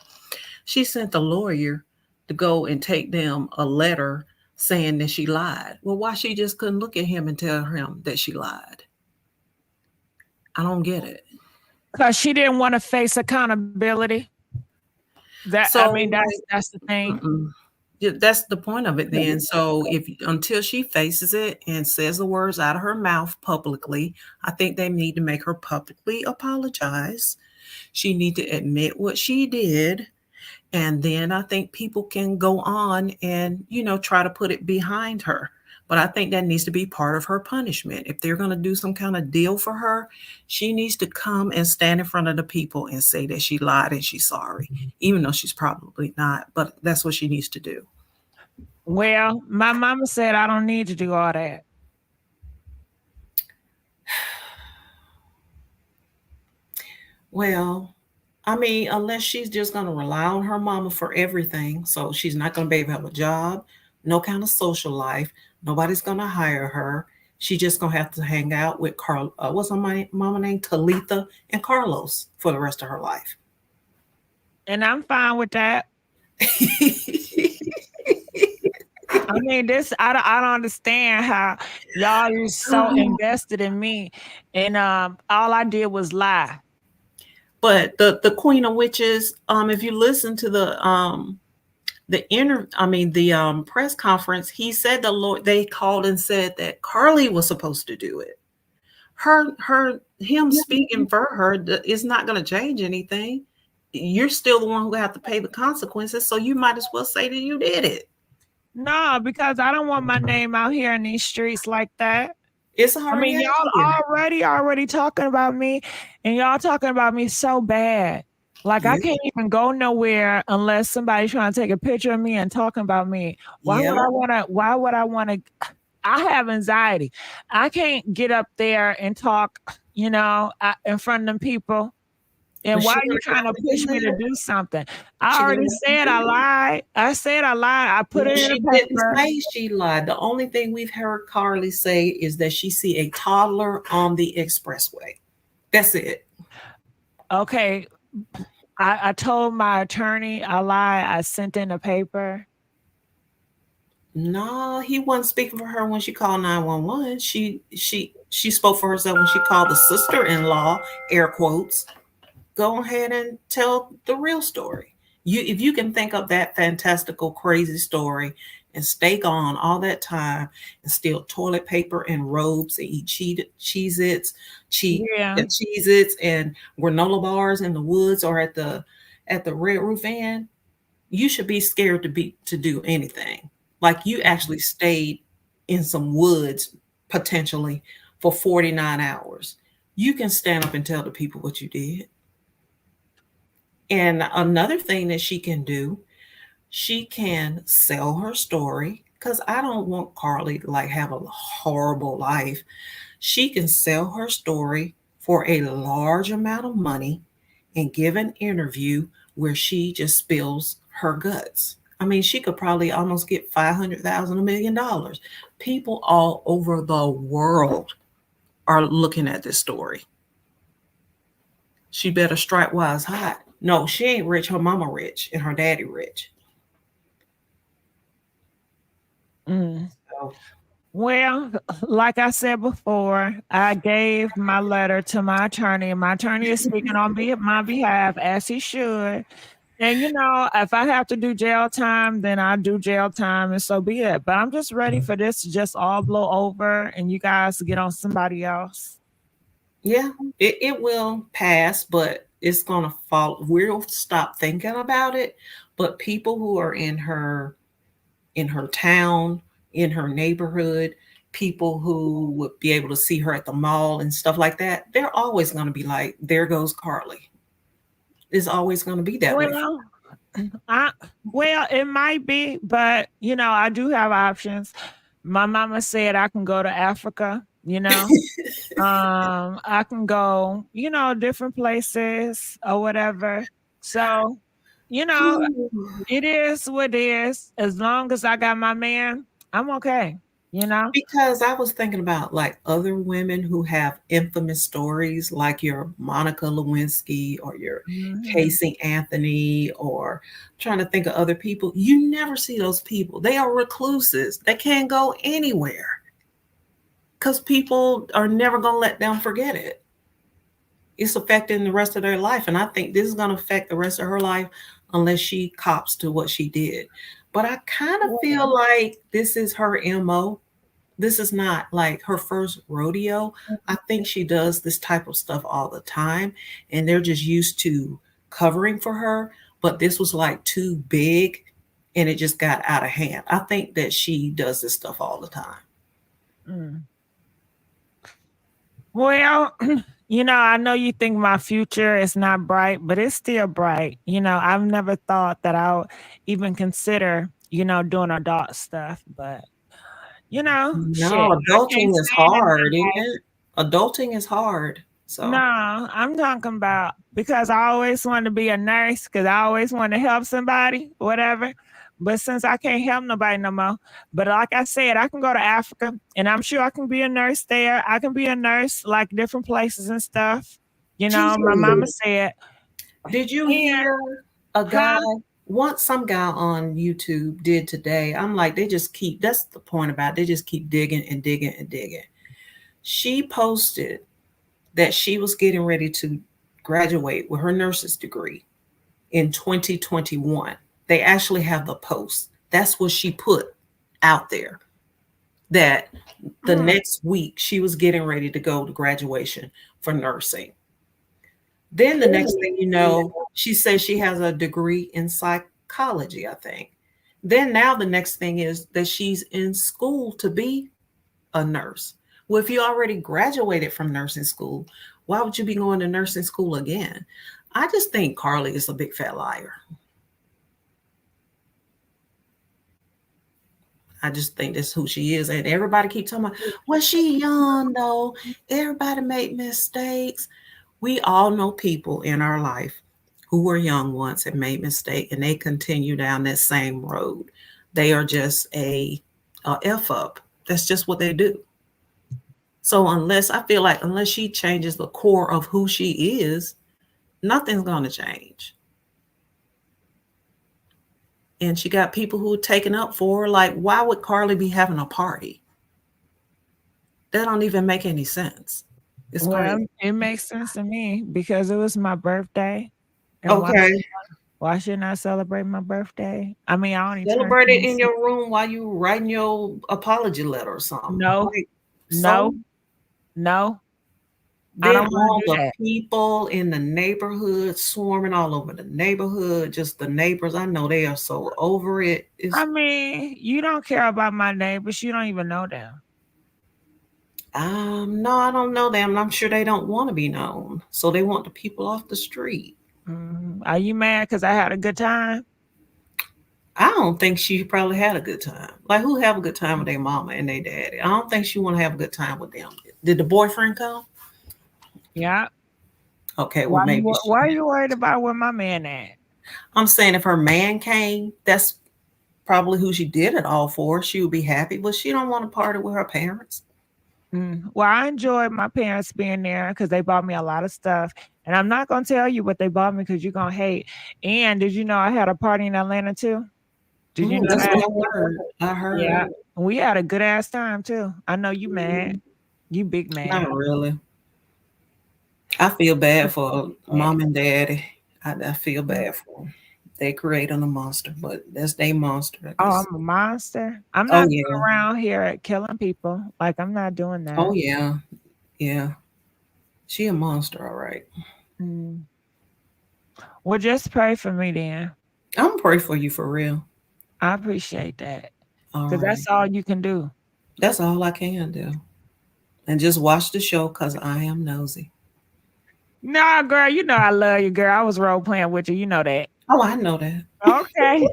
She sent the lawyer to go and take them a letter saying that she lied. Well, why she just couldn't look at him and tell him that she lied? I don't get it. Because she didn't want to face accountability. That's the thing. That's the point of it then. So until she faces it and says the words out of her mouth publicly, I think they need to make her publicly apologize. She need to admit what she did. And then I think people can go on and, try to put it behind her. But I think that needs to be part of her punishment. If they're going to do some kind of deal for her, she needs to come and stand in front of the people and say that she lied and she's sorry, even though she's probably not. But that's what she needs to do. Well, my mama said I don't need to do all that. Well, I mean, unless she's just going to rely on her mama for everything. So she's not going to be able to have a job, no kind of social life. Nobody's going to hire her. She's just going to have to hang out with what's her mama name? Talitha and Carlos for the rest of her life. And I'm fine with that. I mean, I don't understand how y'all are so invested in me. And all I did was lie. But the Queen of Witches, if you listen to the press conference, he said they called and said that Carlee was supposed to do it. Him speaking for her is not going to change anything. You're still the one who have to pay the consequences. So you might as well say that you did it. No, because I don't want my name out here in these streets like that. It's hard. I mean, y'all already talking about me, and y'all talking about me so bad. Like I can't even go nowhere unless somebody's trying to take a picture of me and talking about me. Why would I want to? I have anxiety. I can't get up there and talk, in front of them people. And But why she are you didn't trying have to to push do me to that. do something? I She already didn't have to said do I that. lied. I said I lied. I put it in She the didn't paper. say she lied. The only thing we've heard Carlee say is that she see a toddler on the expressway. That's it. Okay. I told my attorney I lied. I sent in the paper. No, he wasn't speaking for her when she called 911. She spoke for herself when she called the sister-in-law, air quotes. Go ahead and tell the real story. If you can think of that fantastical, crazy story and stay gone all that time and steal toilet paper and robes and eat Cheez-Its, Cheez-Its and granola bars in the woods or at the Red Roof Inn, you should be scared to do anything. Like you actually stayed in some woods potentially for 49 hours. You can stand up and tell the people what you did. And another thing that she can do, she can sell her story, because I don't want Carlee to like have a horrible life. She can sell her story for a large amount of money and give an interview where she just spills her guts. I mean, she could probably almost get $500,000, $1 million. People all over the world are looking at this story. She better strike while it's hot. No, she ain't rich. Her mama rich and her daddy rich. So, Well, like I said before, I gave my letter to my attorney, and my attorney is speaking on my behalf, as he should. And you know, if I have to do jail time, then I do jail time, and so be it. But I'm just ready for this to just all blow over, and you guys to get on somebody else. yeah, it will pass, but it's gonna fall. We'll stop thinking about it. But people who are in her town, in her neighborhood, people who would be able to see her at the mall and stuff like that, they're always going to be like, there goes Carlee. It's always going to be that way. Well, it might be, but you know, I do have options. My mama said I can go to Africa, you know. I can go, you know, different places or whatever. So, you know, it is what it is. As long as I got my man, I'm okay, you know? Because I was thinking about like other women who have infamous stories, like your Monica Lewinsky or your Casey Anthony, or trying to think of other people. You never see those people. They are recluses. They can't go anywhere because people are never going to let them forget it. It's affecting the rest of their life. And I think this is going to affect the rest of her life unless she cops to what she did. But I kind of feel like this is her MO. This is not like her first rodeo. I think she does this type of stuff all the time, and they're just used to covering for her. But this was like too big and it just got out of hand. I think that she does this stuff all the time. Well, you know, I know you think my future is not bright, but it's still bright. You know, I've never thought that I'll even consider, you know, doing adult stuff, but you know, No, adulting is hard, isn't it? Adulting is hard. So no, I'm talking about because I always wanted to be a nurse because I always wanted to help somebody, whatever. But since I can't help nobody no more, but like I said, I can go to Africa and I'm sure I can be a nurse there. I can be a nurse like different places and stuff. You know, my mama said. Did you hear a guy? Some guy on YouTube did today. I'm like, they just keep, that's the point about it. They just keep digging and digging and digging. She posted that she was getting ready to graduate with her nurse's degree in 2021. They actually have the post. That's what she put out there, that the next week she was getting ready to go to graduation for nursing. Then the next thing you know, she says she has a degree in psychology, I think. Then now the next thing is that she's in school to be a nurse. Well, if you already graduated from nursing school, why would you be going to nursing school again? I just think Carlee is a big fat liar. I just think that's who she is. And everybody keep talking about, well, she young though. Everybody make mistakes. We all know people in our life who were young once and made mistakes, and they continue down that same road. They are just a F up. That's just what they do. So I feel like unless she changes the core of who she is, nothing's going to change. And she got people who are taking up for her. Like, why would Carlee be having a party? That don't even make any sense. It's Well, crazy. it makes sense to me because it was my birthday. And Okay. why shouldn't I celebrate my birthday? I mean, I only turned Celebrate it in 26. your room while you writing your apology letter or something. No, Like, no, so no. I then don't want all to do the that. people in the neighborhood swarming all over the neighborhood, just the neighbors. I know they are so over it. I mean, you don't care about my neighbors. You don't even know them. No, I don't know them. I'm sure they don't want to be known. So they want the people off the street. Are you mad because I had a good time? I don't think she probably had a good time. Like, who have a good time with their mama and their daddy? I don't think she want to have a good time with them. Did the boyfriend come? Yeah. Okay, well, maybe Why are you worried about where my man at? I'm saying if her man came, that's probably who she did it all for. She would be happy, but she don't want to party with her parents. Well, I enjoyed my parents being there because they bought me a lot of stuff. And I'm not going to tell you what they bought me because you're going to hate. And did you know I had a party in Atlanta too? Did you know That's that? what I heard. Yeah. We had a good ass time too. I know you mad. You big mad. Not really. I feel bad for mom and daddy. I feel bad for them. They creating a monster, but that's their monster. Oh, I'm a monster. I'm not going around here at killing people. Like, I'm not doing that. Oh yeah. Yeah. She a monster, all right. Well, just pray for me then. I'm praying for you for real. I appreciate that. All Because right. that's all you can do. That's all I can do. And just watch the show because I am nosy. Nah, girl, you know I love you, girl. I was role playing with you. You know that. Oh, I know that. Okay.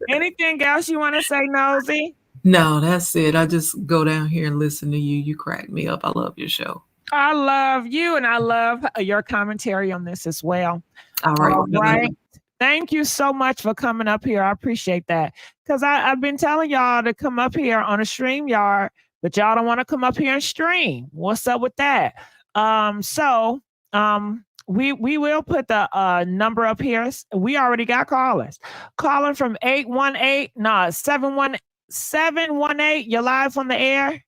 Anything else you want to say, Nosy? No, that's it. I just go down here and listen to you. You crack me up. I love your show. I love you, and I love your commentary on this as well. All right. All right. Thank you so much for coming up here. I appreciate that. Because I've been telling y'all to come up here on a StreamYard, but y'all don't want to come up here and stream. What's up with that? We will put the number up here. We already got callers. Calling from 718. You're live on the air.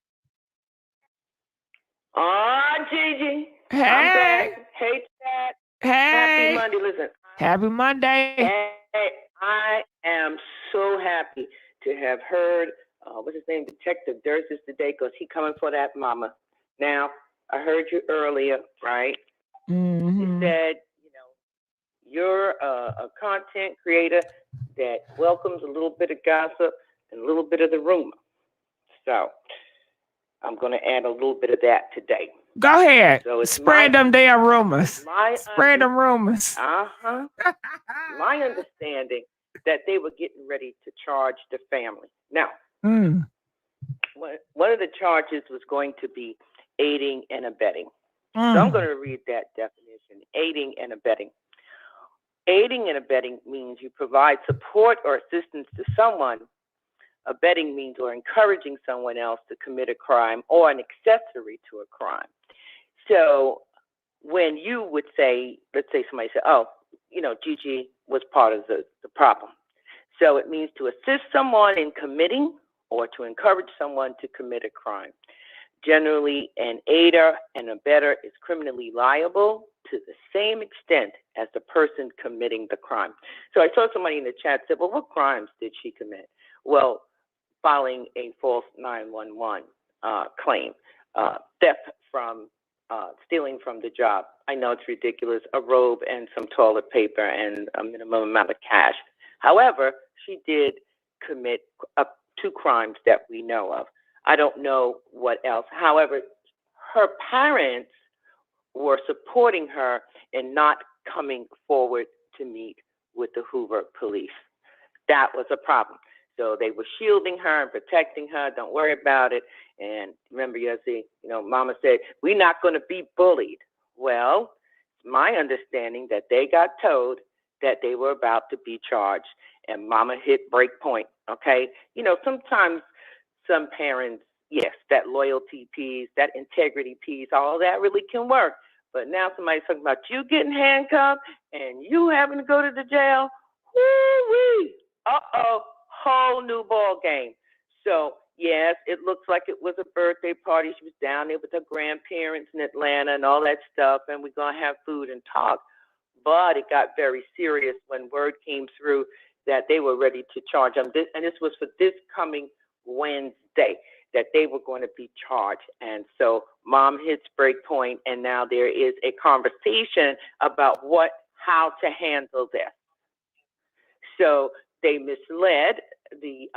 Gigi. Hey. I'm back. Hey, Chad. Hey. Happy Monday. Listen. Happy Monday. Hey, I am so happy to have heard, what's his name, Detective Dursis today, because he coming for that mama. Now, I heard you earlier, right? You said, you're a content creator that welcomes a little bit of gossip and a little bit of the rumor. So I'm going to add a little bit of that today. Go ahead. So spread them damn rumors. Spread them rumors. My understanding that they were getting ready to charge the family. Now, one of the charges was going to be aiding and abetting. So I'm going to read that definition, aiding and abetting. Aiding and abetting means you provide support or assistance to someone. Abetting means or encouraging someone else to commit a crime or an accessory to a crime. So when you would say, let's say somebody said, oh, Gigi was part of the problem. So it means to assist someone in committing or to encourage someone to commit a crime. Generally, an aider and abetter is criminally liable to the same extent as the person committing the crime. So I saw somebody in the chat said, well, what crimes did she commit? Well, filing a false 911 claim, theft from stealing from the job. I know it's ridiculous, a robe and some toilet paper and a minimum amount of cash. However, she did commit 2 crimes that we know of. I don't know what else. However, her parents were supporting her in not coming forward to meet with the Hoover police. That was a problem. So they were shielding her and protecting her. Don't worry about it. And remember, Yossi, Mama said, we're not going to be bullied. Well, it's my understanding that they got told that they were about to be charged, and mama hit break point, okay? You know, sometimes some parents, yes, that loyalty piece, that integrity piece, all that really can work. But now somebody's talking about you getting handcuffed and you having to go to the jail. Woo-wee. Uh-oh, whole new ball game. So, yes, it looks like it was a birthday party. She was down there with her grandparents in Atlanta and all that stuff, and we're going to have food and talk. But it got very serious when word came through that they were ready to charge them. And this was for this coming Wednesday, that they were going to be charged. And so mom hits break point, and now there is a conversation about how to handle this. So they misled the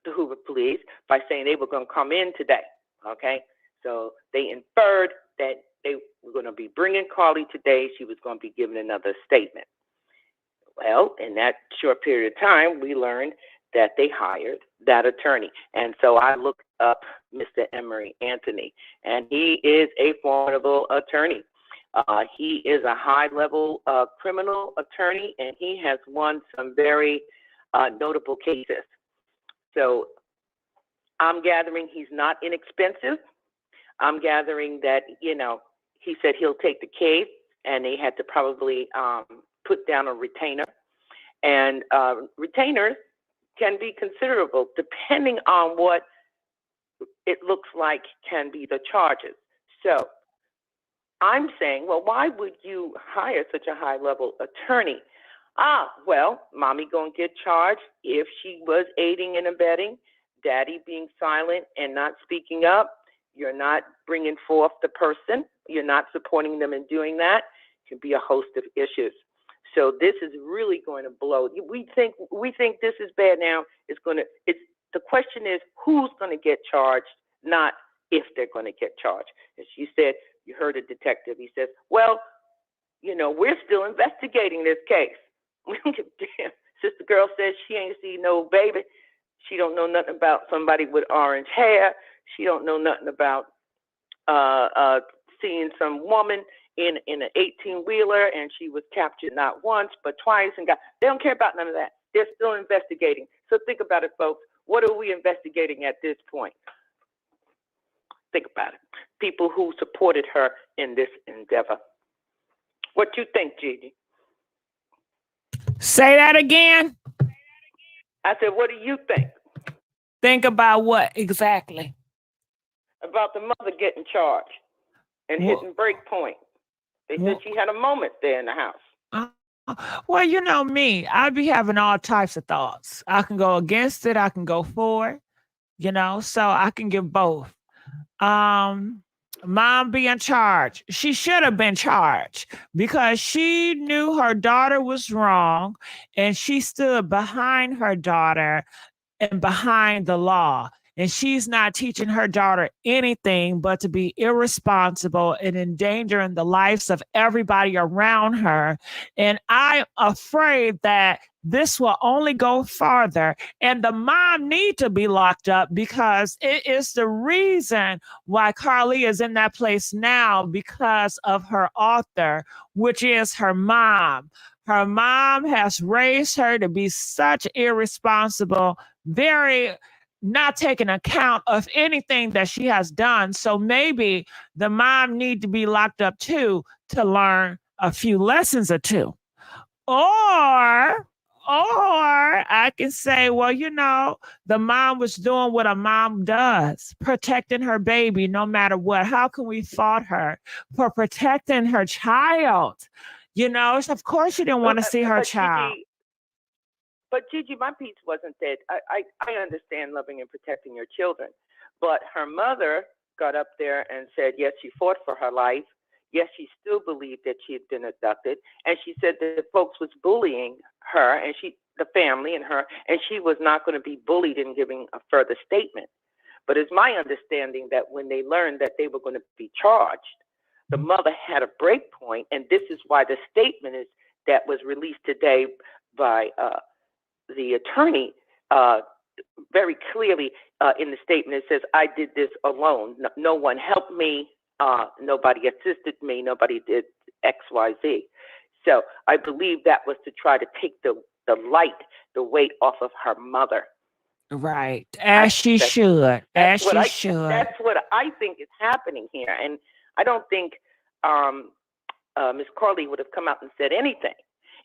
Hoover police by saying they were going to come in today, okay? So they inferred that they were going to be bringing Carlee today. She was going to be giving another statement. Well, in that short period of time, we learned that they hired that attorney. And so I looked up Mr. Emery Anthony, and he is a formidable attorney. He is a high-level criminal attorney, and he has won some very notable cases. So I'm gathering he's not inexpensive. I'm gathering that, you know, he said he'll take the case, and they had to probably put down a retainer. And retainers can be considerable depending on what it looks like can be the charges. So I'm saying, well, why would you hire such a high-level attorney? Well, mommy gonna get charged if she was aiding and abetting, daddy being silent and not speaking up. You're not bringing forth the person. You're not supporting them in doing that. It can be a host of issues. So this is really going to blow. We think this is bad now. The question is who's going to get charged, not if they're going to get charged. As you said, you heard a detective. He says, well, you know, we're still investigating this case. We don't give a damn. Sister girl says she ain't seen no baby. She don't know nothing about somebody with orange hair. She don't know nothing about seeing some woman in an 18-wheeler, and she was captured not once but twice, and they don't care about none of that. They're still investigating. So think about it, folks. What are we investigating at this point? Think about it. People who supported her in this endeavor. What you think, Gigi? Say that again. I said, what do you think? Think about what exactly? About the mother getting charged and hitting break point. They said she had a moment there in the house. Well, you know me, I'd be having all types of thoughts. I can go against it. I can go for it, you know, so I can give both. Mom being charged. She should have been charged because she knew her daughter was wrong and she stood behind her daughter and behind the law. And she's not teaching her daughter anything but to be irresponsible and endangering the lives of everybody around her. And I'm afraid that this will only go farther. And the mom need to be locked up because it is the reason why Carlee is in that place now, because of her author, which is her mom. Her mom has raised her to be such irresponsible, very not taking account of anything that she has done. So maybe the mom need to be locked up too to learn a few lessons or two. Or I can say, well, you know, the mom was doing what a mom does, protecting her baby no matter what. How can we fault her for protecting her child? You know, of course she didn't want to see her child. But Gigi, my piece wasn't that. I understand loving and protecting your children, but her mother got up there and said, yes, she fought for her life. Yes, she still believed that she had been abducted, and she said that folks was bullying her, and the family and her, and she was not going to be bullied in giving a further statement. But it's my understanding that when they learned that they were going to be charged, the mother had a break point, and this is why the statement that was released today by the attorney very clearly in the statement. It says, I did this alone. No one helped me. nobody assisted me, nobody did X, Y, Z. So I believe that was to try to take the weight off of her mother. Right. As she should. As she should. That's what I think is happening here. And I don't think Miss Carlee would have come out and said anything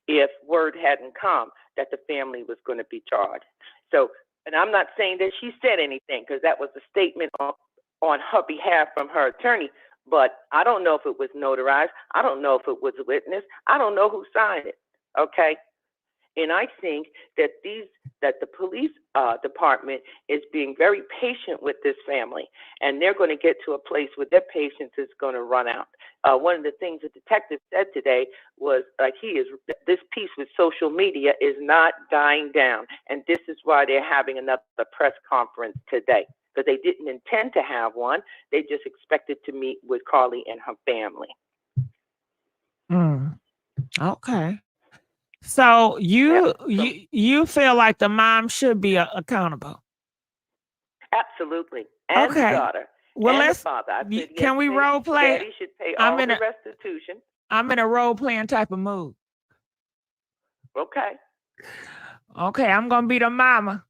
if word hadn't come that the family was going to be charged. So, and I'm not saying that she said anything, because that was a statement on her behalf from her attorney, but I don't know if it was notarized. I don't know if it was a witness. I don't know who signed it, okay? And I think that the police department is being very patient with this family, and they're going to get to a place where their patience is going to run out. One of the things the detective said today was this piece with social media is not dying down, and this is why they're having another press conference today, because they didn't intend to have one. They just expected to meet with Carlee and her family. Okay. So you feel like the mom should be accountable? Absolutely. And the daughter. Well, and the father. I said, can we role play? Daddy should pay all the restitution. I'm in a role playing type of mood. Okay. Okay, I'm gonna be the mama.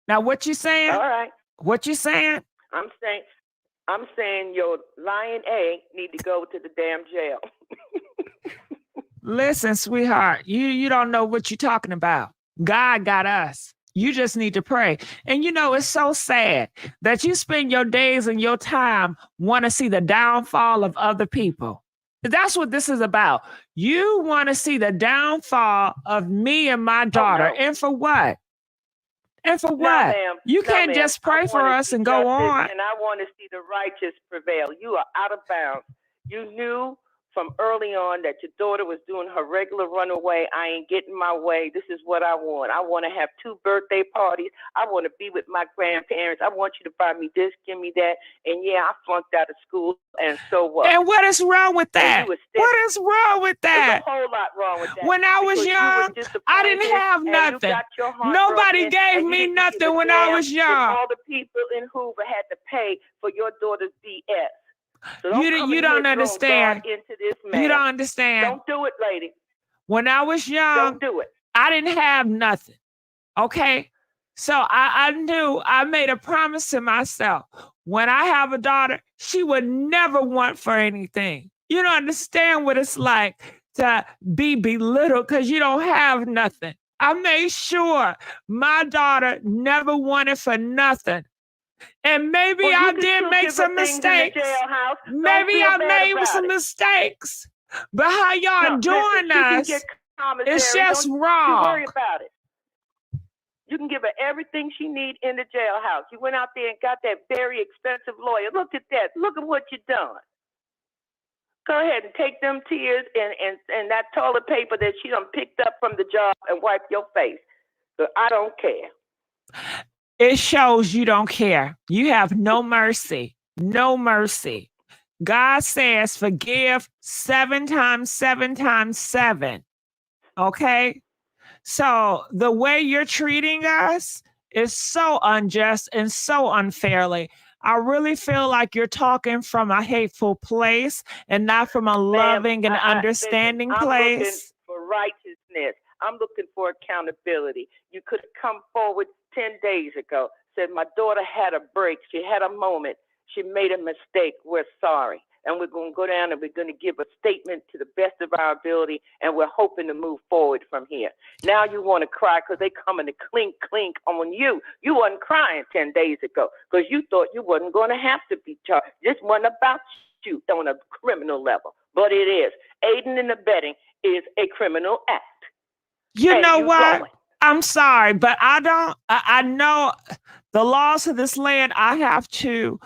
Now, what you saying? All right. What you saying? I'm saying your lying egg need to go to the damn jail. Listen, sweetheart, you don't know what you're talking about. God got us. You just need to pray. And you know, it's so sad that you spend your days and your time want to see the downfall of other people. That's what this is about. You want to see the downfall of me and my daughter. Oh, no. And for what? And for what? Ma'am. You can't just pray for us and go on. And I want to see the righteous prevail. You are out of bounds. You knew from early on that your daughter was doing her regular runaway. I ain't getting my way. This is what I want. I want to have 2 birthday parties. I want to be with my grandparents. I want you to buy me this, give me that. And yeah, I flunked out of school, and so what? And what is wrong with that? What is wrong with that? There's a whole lot wrong with that. When I was young, I didn't have nothing. Nobody gave me nothing when I was young. All the people in Hoover had to pay for your daughter's BS. So you don't understand. You don't understand. Don't do it, lady. When I was young, don't do it. I didn't have nothing. Okay? So I knew, I made a promise to myself. When I have a daughter, she would never want for anything. You don't understand what it's like to be belittled because you don't have nothing. I made sure my daughter never wanted for nothing. And maybe I did make some mistakes. Maybe I made some mistakes. But how y'all doing us, it's just wrong. Don't worry about it. You can give her everything she needs in the jailhouse. You went out there and got that very expensive lawyer. Look at that. Look at what you've done. Go ahead and take them tears and that toilet paper that she done picked up from the job and wipe your face. So I don't care. It shows you don't care. You have no mercy. No mercy. God says forgive 7 times 7 times 7. Okay? So the way you're treating us is so unjust and so unfairly. I really feel like you're talking from a hateful place and not from a loving and understanding place. I'm looking for righteousness. I'm looking for accountability. You could have come forward 10 days ago, said my daughter had a break. She had a moment. She made a mistake. We're sorry. And we're going to go down and we're going to give a statement to the best of our ability, and we're hoping to move forward from here. Now you want to cry because they coming to clink on you. You wasn't crying 10 days ago because you thought you wasn't going to have to be charged. This wasn't about you on a criminal level, but it is. Aiding and abetting is a criminal act. You know what? I'm sorry, but I know the laws of this land I have to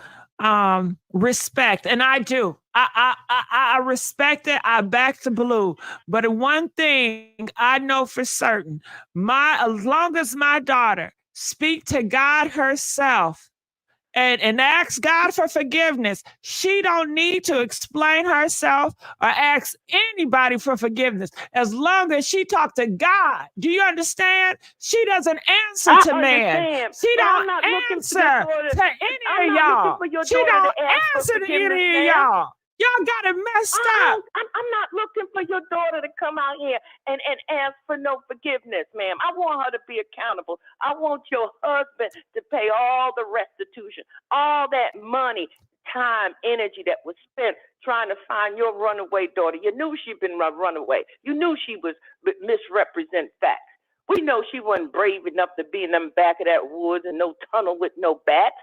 respect, and I do. I respect it. I back the blue. But one thing I know for certain, as long as my daughter speak to God herself and ask God for forgiveness. She don't need to explain herself or ask anybody for forgiveness as long as she talk to God. Do you understand? She doesn't answer to man. Understand, She but I'm don't not looking for answer your daughter. to any I'm of not looking y'all. for your She daughter don't to ask for answer to forgiveness, any of ma'am. y'all. Y'all got it messed up. I'm not looking for your daughter to come out here and ask for no forgiveness, ma'am. I want her to be accountable. I want your husband to pay all the restitution, all that money, time, energy that was spent trying to find your runaway daughter. You knew she'd been runaway. You knew she was misrepresent facts. We know she wasn't brave enough to be in the back of that woods and no tunnel with no bat.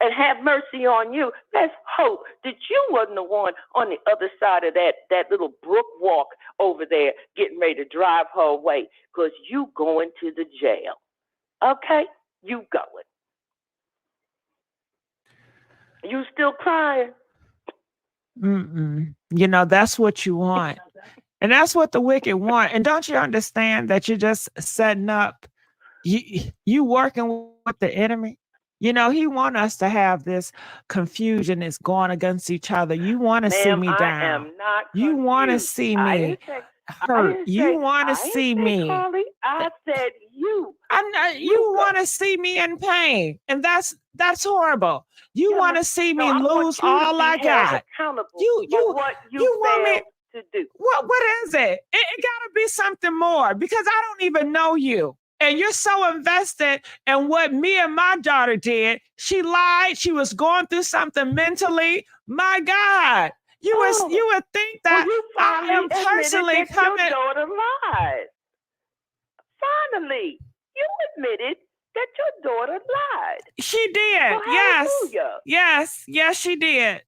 And have mercy on you. Let's hope that you wasn't the one on the other side of that little brook walk over there getting ready to drive her away, because you going to the jail. Okay? You going. You still crying? You know, that's what you want. And that's what the wicked want. And don't you understand that you're just setting up, you working with the enemy? You know, he want us to have this confusion that's going against each other. You want to see me down. I am not you want to confused. see I me didn't say, hurt. You want to see me. Carlee, I said you. I'm not, you want to see me in pain. And that's horrible. You want to see me lose all I got. You what you want me to do. What is it? It gotta be something more, because I don't even know you. And you're so invested in what me and my daughter did. She lied. She was going through something mentally. My God. You would think that I am personally coming. Your daughter lied. Finally, you admitted that your daughter lied. She did. Well, yes. Yes, she did.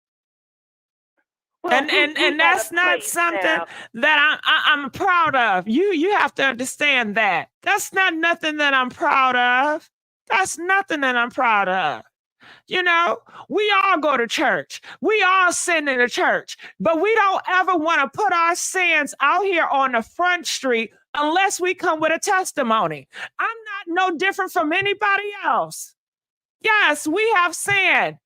Well, and that's not something that I'm proud of. You have to understand that. That's not nothing that I'm proud of. That's nothing that I'm proud of. You know, we all go to church. We all sin in the church, but we don't ever want to put our sins out here on the front street unless we come with a testimony. I'm not no different from anybody else. Yes, we have sin,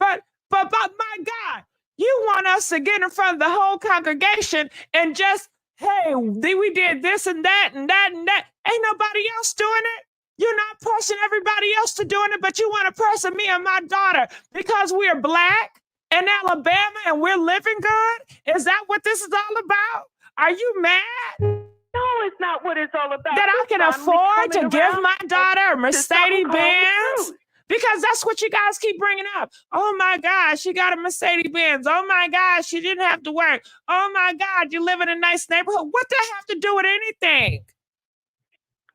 but my God, you want us to get in front of the whole congregation and just, hey, we did this and that and that and that. Ain't nobody else doing it. You're not pressing everybody else to doing it, but you want to press me and my daughter because we're black in Alabama and we're living good? Is that what this is all about? Are you mad? No, it's not what it's all about. That I can afford to give my daughter a Mercedes-Benz? Because that's what you guys keep bringing up. Oh my God, she got a Mercedes-Benz. Oh my God, she didn't have to work. Oh my God, you live in a nice neighborhood. What does that have to do with anything?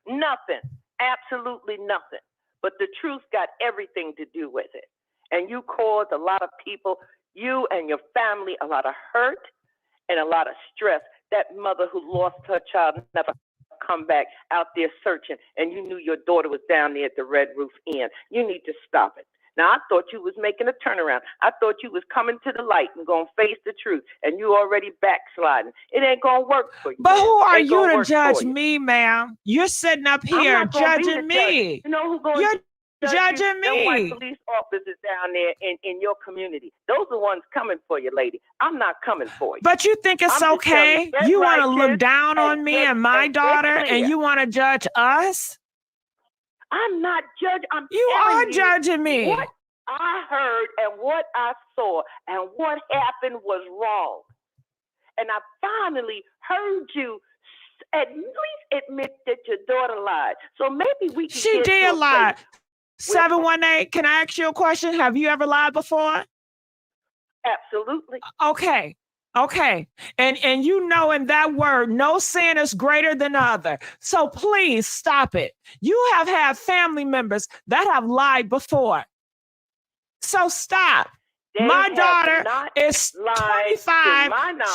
Nothing. Absolutely nothing. But the truth got everything to do with it. And you caused a lot of people, you and your family, a lot of hurt and a lot of stress. That mother who lost her child never come back out there searching, and you knew your daughter was down there at the Red Roof Inn. You need to stop it. Now, I thought you was making a turnaround. I thought you was coming to the light and going to face the truth, and you already backsliding. It ain't going to work for you. But who are you to judge me, ma'am? You're sitting up here judging me. You know who going You're judging me. Them white police officers down there in your community. Those are the ones coming for you, lady. I'm not coming for you. But you think it's okay? You want to look down on me and my daughter, and you want to judge us? I'm not judging. You are judging me. What I heard and what I saw and what happened was wrong. And I finally heard you at least admit that your daughter lied. So maybe we can She did lie. 718, can I ask you a question? Have you ever lied before? Absolutely. Okay. And you know in that word, no sin is greater than other. So please stop it. You have had family members that have lied before. So stop. My daughter is 25.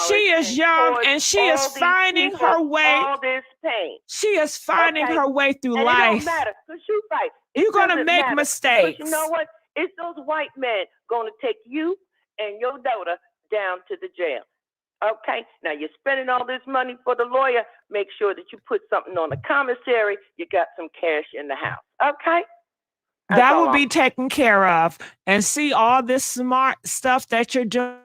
She is young and she is finding her way. All this pain. She is finding her way through and life. It don't matter because you're right. You're going to make mistakes. But you know what? It's those white men going to take you and your daughter down to the jail. Okay? Now, you're spending all this money for the lawyer. Make sure that you put something on the commissary. You got some cash in the house. Okay? That will be taken care of. And see all this smart stuff that you're doing.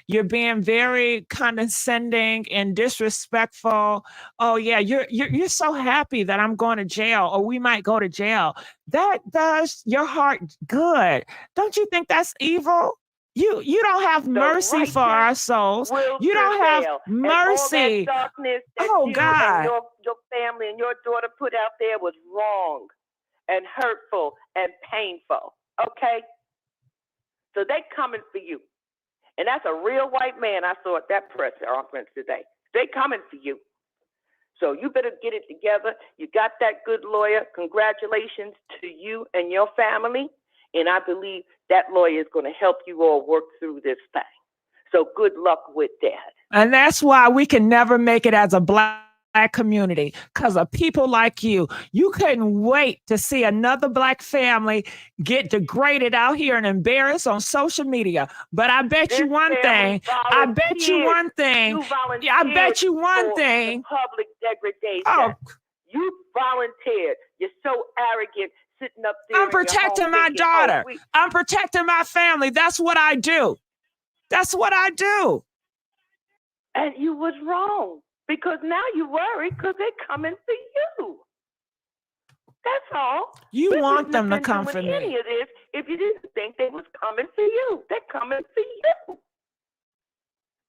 You're being very condescending and disrespectful. Oh yeah, you're so happy that I'm going to jail or we might go to jail. That does your heart good. Don't you think that's evil? You don't have mercy for our souls. You don't have mercy. And all that darkness that Oh you God. and your family and your daughter put out there was wrong and hurtful and painful. Okay? So they coming for you. And that's a real white man I saw at that press conference today. They coming for you. So you better get it together. You got that good lawyer. Congratulations to you and your family. And I believe that lawyer is going to help you all work through this thing. So good luck with that. And that's why we can never make it as a black community, because of people like you. You couldn't wait to see another black family get degraded out here and embarrassed on social media. But I bet you one thing. I bet you one thing. I bet you one thing. Public degradation. Oh, you volunteered. You're so arrogant. Sitting up there. I'm protecting my daughter. I'm protecting my family. That's what I do. That's what I do. And you was wrong, because now you worry because they're coming for you. That's all. You want them to come for me. Any of this if you didn't think they was coming for you. They're coming for you.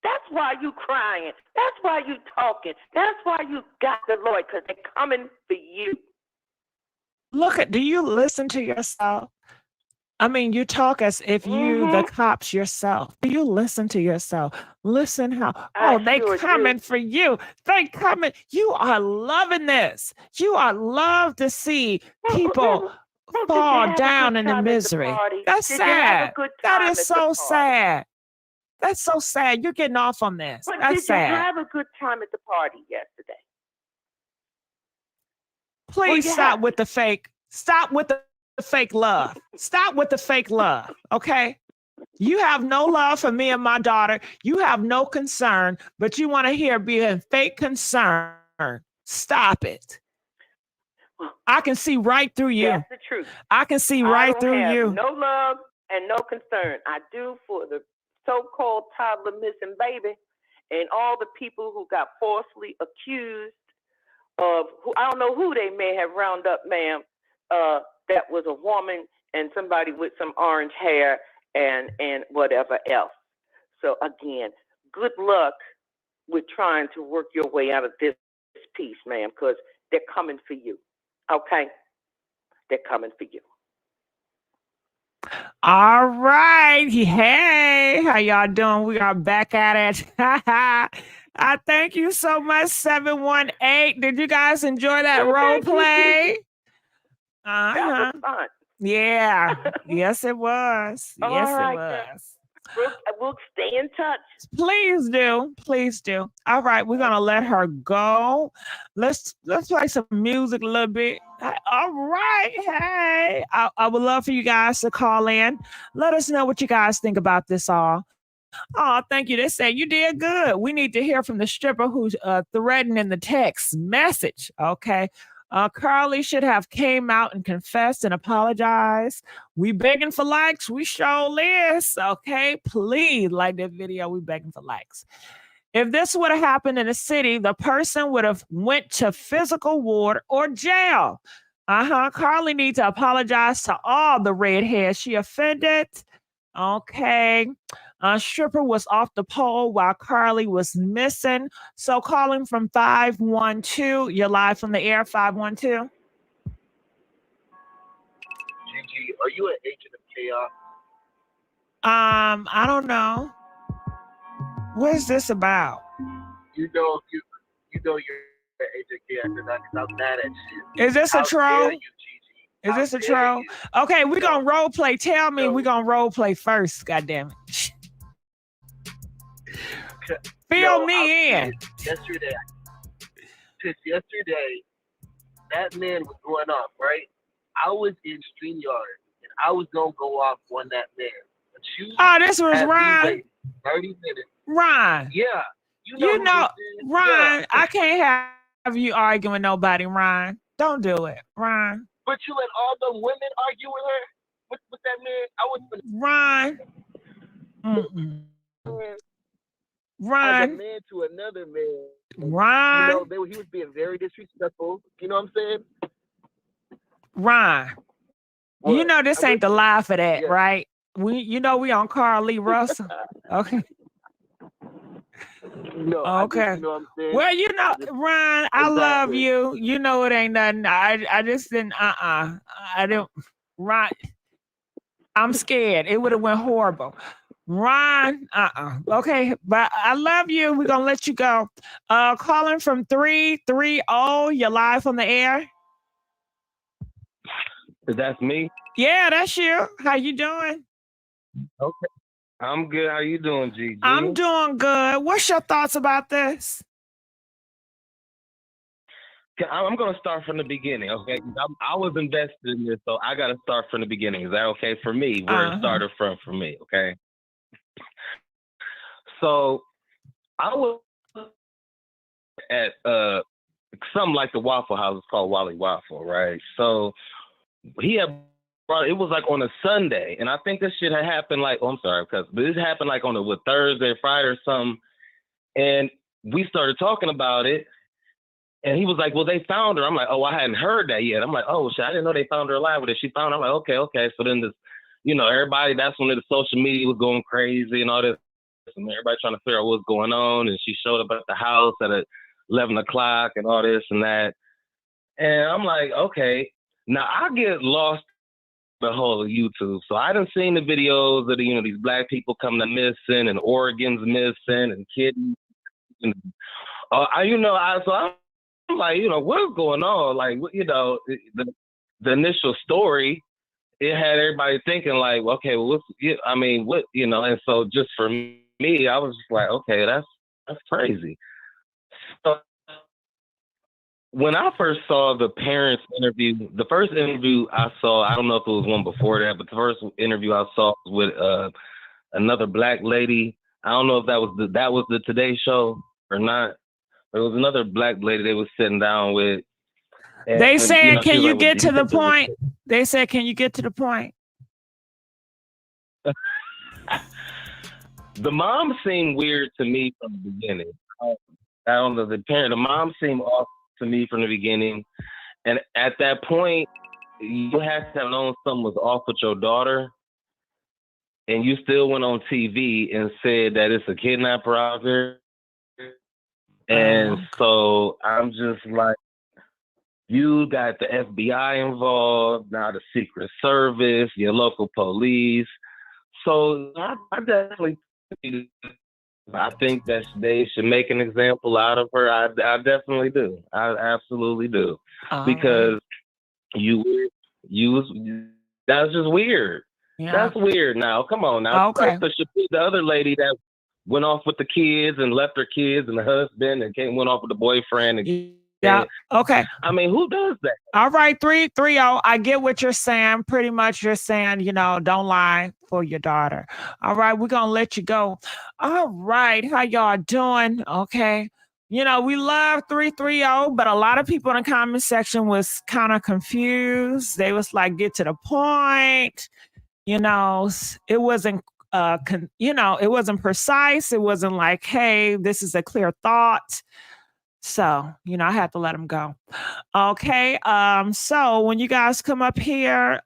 That's why you crying. That's why you talking. That's why you got the lawyer, because they're coming for you. Do you listen to yourself? I mean, you talk as if you the cops yourself. Do you listen to yourself? Listen how, they coming for you. They coming. You are loving this. You are love to see people fall down in the misery. That's sad. That is so sad. That's so sad. You're getting off on this. That's sad. Did you have a good time at the party yesterday? Please stop with the fake. Stop with the fake love. Stop with the fake love. Okay. You have no love for me and my daughter. You have no concern, but you want to hear being fake concern. Stop it. I can see right through you. That's the truth. I can see right through you. No love and no concern. I do for the so-called toddler missing baby and all the people who got falsely accused of, who I don't know who they may have rounded up, ma'am. That was a woman and somebody with some orange hair and whatever else. So again, good luck with trying to work your way out of this piece, ma'am, because they're coming for you. Okay? They're coming for you. All right. Hey, how y'all doing? We are back at it. I thank you so much, 718. Did you guys enjoy that role play? That was fun. Yeah. Yes, it was. All Yes, right, it was. We'll stay in touch. Please do. Please do. All right, we're gonna let her go. Let's play some music a little bit. All right. Hey. I would love for you guys to call in. Let us know what you guys think about this all. Oh, thank you. They say you did good. We need to hear from the stripper who's threatening the text message. Okay. Carlee should have came out and confessed and apologized. We begging for likes. We sure is. Okay. Please like that video. We begging for likes. If this would have happened in the city, the person would have went to physical ward or jail. Carlee needs to apologize to all the redheads she offended. Okay. Stripper was off the pole while Carlee was missing. So calling from 512. You're live from the air, 512. GG, are you an agent of chaos? I don't know. What is this about? You know you're an agent of chaos because I'm mad at you. Is this a troll? How dare you, GG? Is this a troll? Okay, we're gonna role play. Tell me we're gonna role play first. God damn it. Fill me in. Yesterday, that man was going off, right? I was in StreamYard and I was gonna go off on that man. But you this was had me Ryan. wait 30 minutes. Ryan. Yeah. You know, who this is? Ryan, Yeah. I can't have you arguing with nobody, Ryan. Don't do it, Ryan. But you let all the women argue with her, with that man. I was Ron. as a Ron. man to another man. Ron. You know, he was being very disrespectful. You know what I'm saying? Ron. You know this ain't the lie for that, Yeah. right? We on Carlee Russell. Okay. No, okay. You know what I'm saying? Well, you know, Ron, I love you. You know it ain't nothing. I just didn't. I didn't. Ron, I'm scared. It would have went horrible. Ron, Okay, but I love you. We're gonna let you go. Calling from 330. You're live on the air. That's me? Yeah, that's you. How you doing? Okay. I'm good. How you doing, GG? I'm doing good. What's your thoughts about this? I'm going to start from the beginning, okay? I was invested in this, so I got to start from the beginning. Is that okay for me? Where it started from for me, okay? So I was at something like the Waffle House. It's called Wally Waffle, right? So he had brought, it was like on a Sunday, and I think this shit had happened like, but this happened like on a Thursday, Friday or something, and we started talking about it. And he was like, well, they found her. I'm like, oh, I hadn't heard that yet. I'm like, oh, shit, I didn't know they found her alive. But if she found her, I'm like, okay. So then this, everybody, that's when the social media was going crazy and all this. And everybody trying to figure out what's going on. And she showed up at the house at 11 o'clock and all this and that. And I'm like, okay. Now, I get lost the whole of YouTube. So I done seen the videos of these black people coming missing and organs missing and kidneys. And, I'm like, what's going on? Like, the initial story, it had everybody thinking like, okay, well, and so just for me, I was just like, okay, that's crazy. So when I first saw the parents interview, the first interview I saw, I don't know if it was one before that, but the first interview I saw was with another black lady. I don't know if that was the Today Show or not. There was another black lady they was sitting down with. They said, can you get to the point? They said, can you get to the point? The mom seemed weird to me from the beginning. I don't know, the mom seemed off to me from the beginning. And at that point, you had to have known something was off with your daughter. And you still went on TV and said that it's a kidnapper out there. And so I'm just like, you got the FBI involved, now the Secret Service, your local police. So I definitely think that they should make an example out of her. I definitely do. I absolutely do. Because that's just weird. Yeah. That's weird now. Come on now. Okay. The other lady that went off with the kids and left her kids and the husband and went off with the boyfriend. Yeah. Okay. I mean, who does that? All right, 330. I get what you're saying. Pretty much you're saying, don't lie for your daughter. All right, we're going to let you go. All right, how y'all doing? Okay. We love 330, but a lot of people in the comment section was kind of confused. They was like, get to the point. It wasn't it wasn't precise. It wasn't like, hey, this is a clear thought. So, I had to let them go. Okay. So when you guys come up here,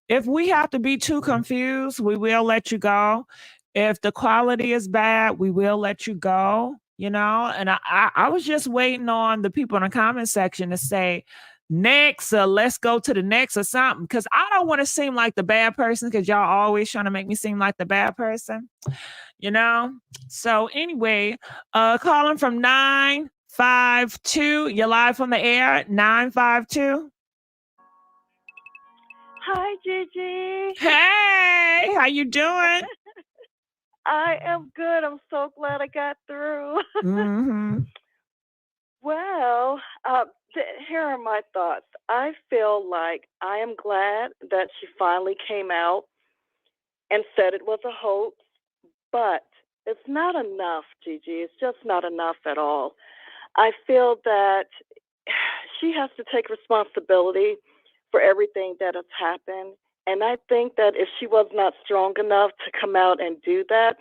if we have to be too confused, we will let you go. If the quality is bad, we will let you go, and I was just waiting on the people in the comment section to say, next, let's go to the next or something. Because I don't want to seem like the bad person because y'all always trying to make me seem like the bad person. So anyway, calling from 952. You're live on the air. 952. Hi, Gigi. Hey, how you doing? I am good. I'm so glad I got through. Well, here are my thoughts. I feel like I am glad that she finally came out and said it was a hoax, but it's not enough, Gigi. It's just not enough at all. I feel that she has to take responsibility for everything that has happened. And I think that if she was not strong enough to come out and do that,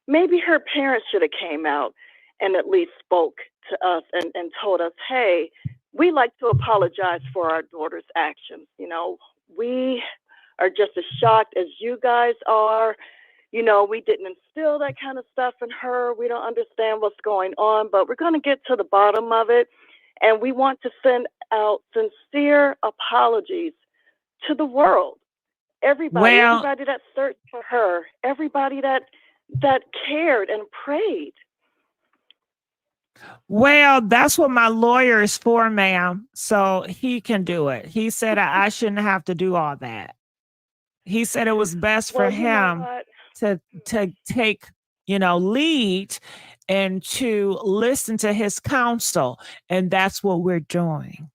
maybe her parents should have came out and at least spoke to us and told us, hey, we like to apologize for our daughter's actions. You know, we are just as shocked as you guys are. You know, we didn't instill that kind of stuff in her. We don't understand what's going on, but we're going to get to the bottom of it. And we want to send out sincere apologies to the world. Everybody that searched for her, everybody that cared and prayed. Well, that's what my lawyer is for, ma'am. So he can do it. He said I shouldn't have to do all that. He said it was best for him to take, lead and to listen to his counsel. And that's what we're doing.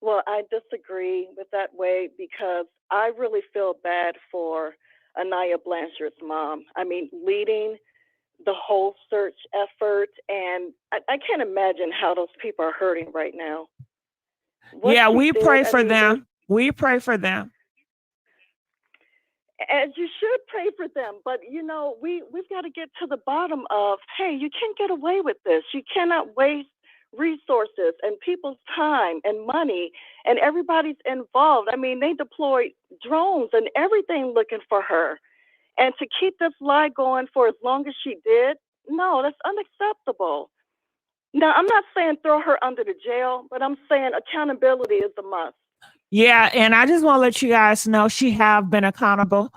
Well, I disagree with that way because I really feel bad for Anaya Blanchard's mom. I mean, leading the whole search effort, and I can't imagine how those people are hurting right now. We pray for them. We pray for them. And you should pray for them, but we've got to get to the bottom of, hey, you can't get away with this. You cannot waste resources and people's time and money, and everybody's involved. I mean, they deployed drones and everything looking for her. And to keep this lie going for as long as she did, no, that's unacceptable. Now, I'm not saying throw her under the jail, but I'm saying accountability is a must. Yeah, and I just want to let you guys know she have been accountable.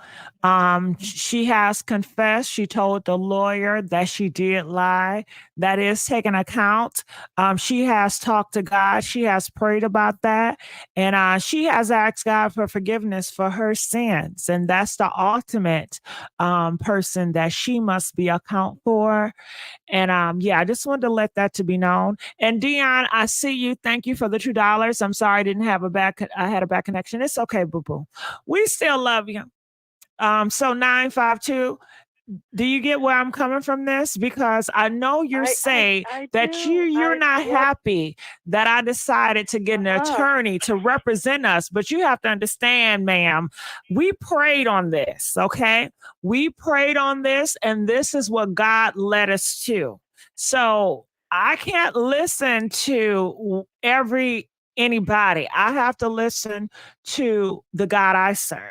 She has confessed. She told the lawyer that she did lie. That is taken account. She has talked to God. She has prayed about that. And she has asked God for forgiveness for her sins. And that's the ultimate person that she must be account for. And I just wanted to let that to be known. And Dion, I see you. Thank you for the $2. I'm sorry I didn't have I had a bad connection. It's okay, boo-boo. We still love you. So 952, do you get where I'm coming from this? Because I know you're saying that you're not happy that I decided to get an attorney to represent us, but you have to understand, ma'am, we prayed on this, okay? We prayed on this, and this is what God led us to. So I can't listen to anybody. I have to listen to the God I serve.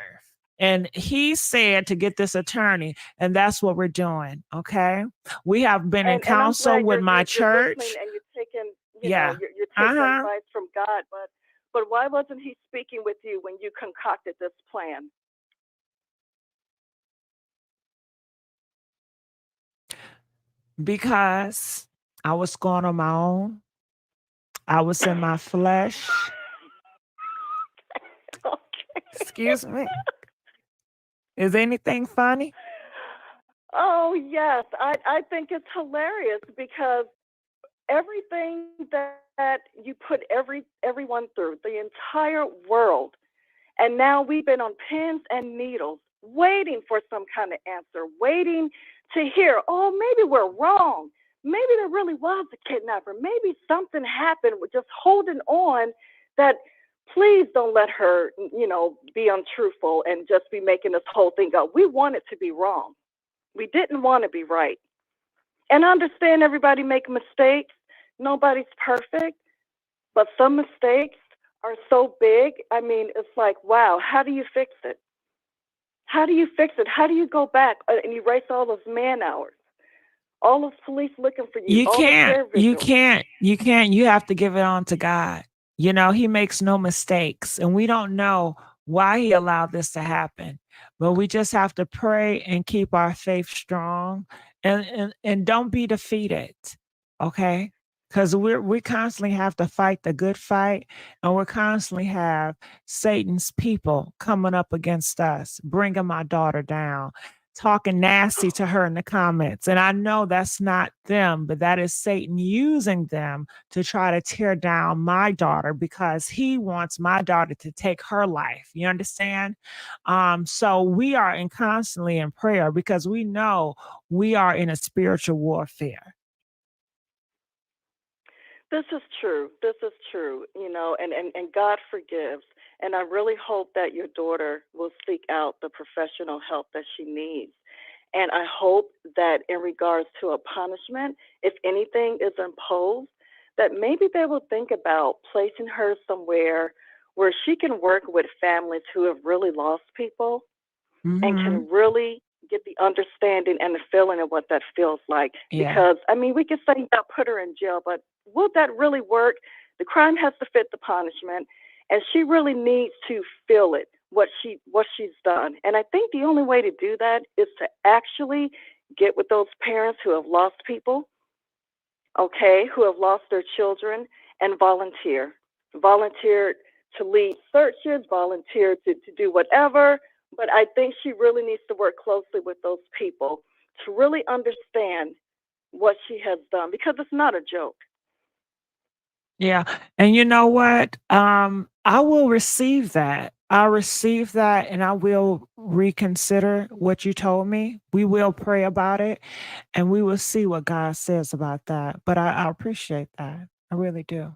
And he said to get this attorney, and that's what we're doing. Okay. We have been in counsel with my church. And you're taking, you're taking advice from God, but why wasn't he speaking with you when you concocted this plan? Because I was going on my own. I was in my flesh. Excuse me. Is anything funny? Oh, yes. I think it's hilarious because everything that you put everyone through, the entire world, and now we've been on pins and needles waiting for some kind of answer, waiting to hear, oh, maybe we're wrong. Maybe there really was a kidnapper. Maybe something happened. We're just holding on that. Please don't let her, be untruthful and just be making this whole thing up. We want it to be wrong. We didn't want to be right. And I understand everybody make mistakes. Nobody's perfect. But some mistakes are so big. I mean, it's like, wow, how do you fix it? How do you fix it? How do you go back and erase all those man hours? All those police looking for you. You can't. You have to give it on to God. He makes no mistakes, and we don't know why he allowed this to happen, but we just have to pray and keep our faith strong and don't be defeated. Okay. Because we constantly have to fight the good fight, and we constantly have Satan's people coming up against us, bringing my daughter down, talking nasty to her in the comments. And I know that's not them, but that is Satan using them to try to tear down my daughter because he wants my daughter to take her life. You understand? So we are constantly in prayer because we know we are in a spiritual warfare. This is true. This is true. You know, and God forgives. And I really hope that your daughter will seek out the professional help that she needs. And I hope that in regards to a punishment, if anything is imposed, that maybe they will think about placing her somewhere where she can work with families who have really lost people and can really get the understanding and the feeling of what that feels like. Yeah. Because, I mean, we could say, yeah, put her in jail, but will that really work? The crime has to fit the punishment, and she really needs to feel it, what she's done. And I think the only way to do that is to actually get with those parents who have lost people, okay, who have lost their children, and volunteer. Volunteer to lead searches, volunteer to do whatever. But I think she really needs to work closely with those people to really understand what she has done, because it's not a joke. Yeah. And you know what? I will receive that. I'll receive that and I will reconsider what you told me. We will pray about it and we will see what God says about that. But I appreciate that. I really do.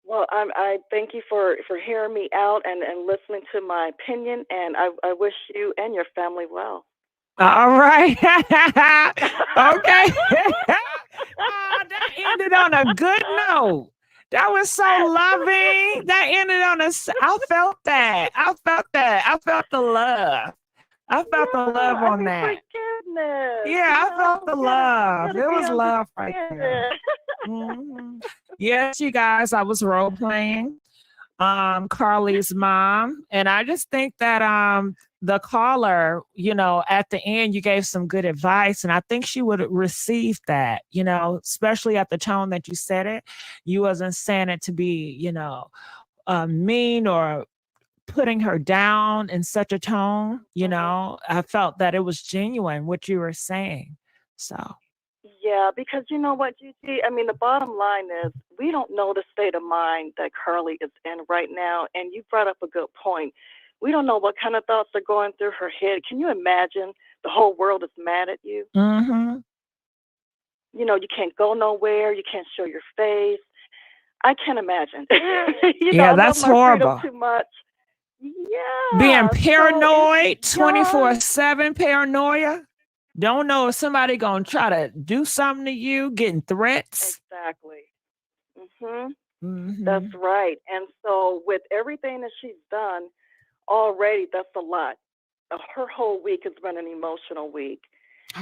Well, I thank you for hearing me out and listening to my opinion, and I wish you and your family well. All right. Okay. That ended on a good note. That was so loving. That ended on I felt that. I felt that. I felt the love. I felt the love on that. Goodness. Yeah, I felt the love. gotta It be was love right there. Mhm. Yes, you guys, I was role playing Carlee's mom. And I just think that the caller, you know, at the end, you gave some good advice. And I think she would receive that, you know, especially at the tone that you said it. You wasn't saying it to be, you know, mean or putting her down in such a tone, you know. I felt that it was genuine what you were saying. So Yeah, because you know what, Gigi? I mean, the bottom line is we don't know the state of mind that Carlee is in right now. And you brought up a good point. We don't know what kind of thoughts are going through her head. Can you imagine the whole world is mad at you? mm-hmm. You know, you can't go nowhere. You can't show your face. I can't imagine. You know, Yeah, I love that's my freedom horrible. too much. Yeah. Being So paranoid, it's young. 24/7 paranoia. Don't know if somebody gonna try to do something to you, getting threats. Exactly. Mhm. Mhm. That's right. And so with everything that she's done already, that's a lot. Her whole week has been an emotional week.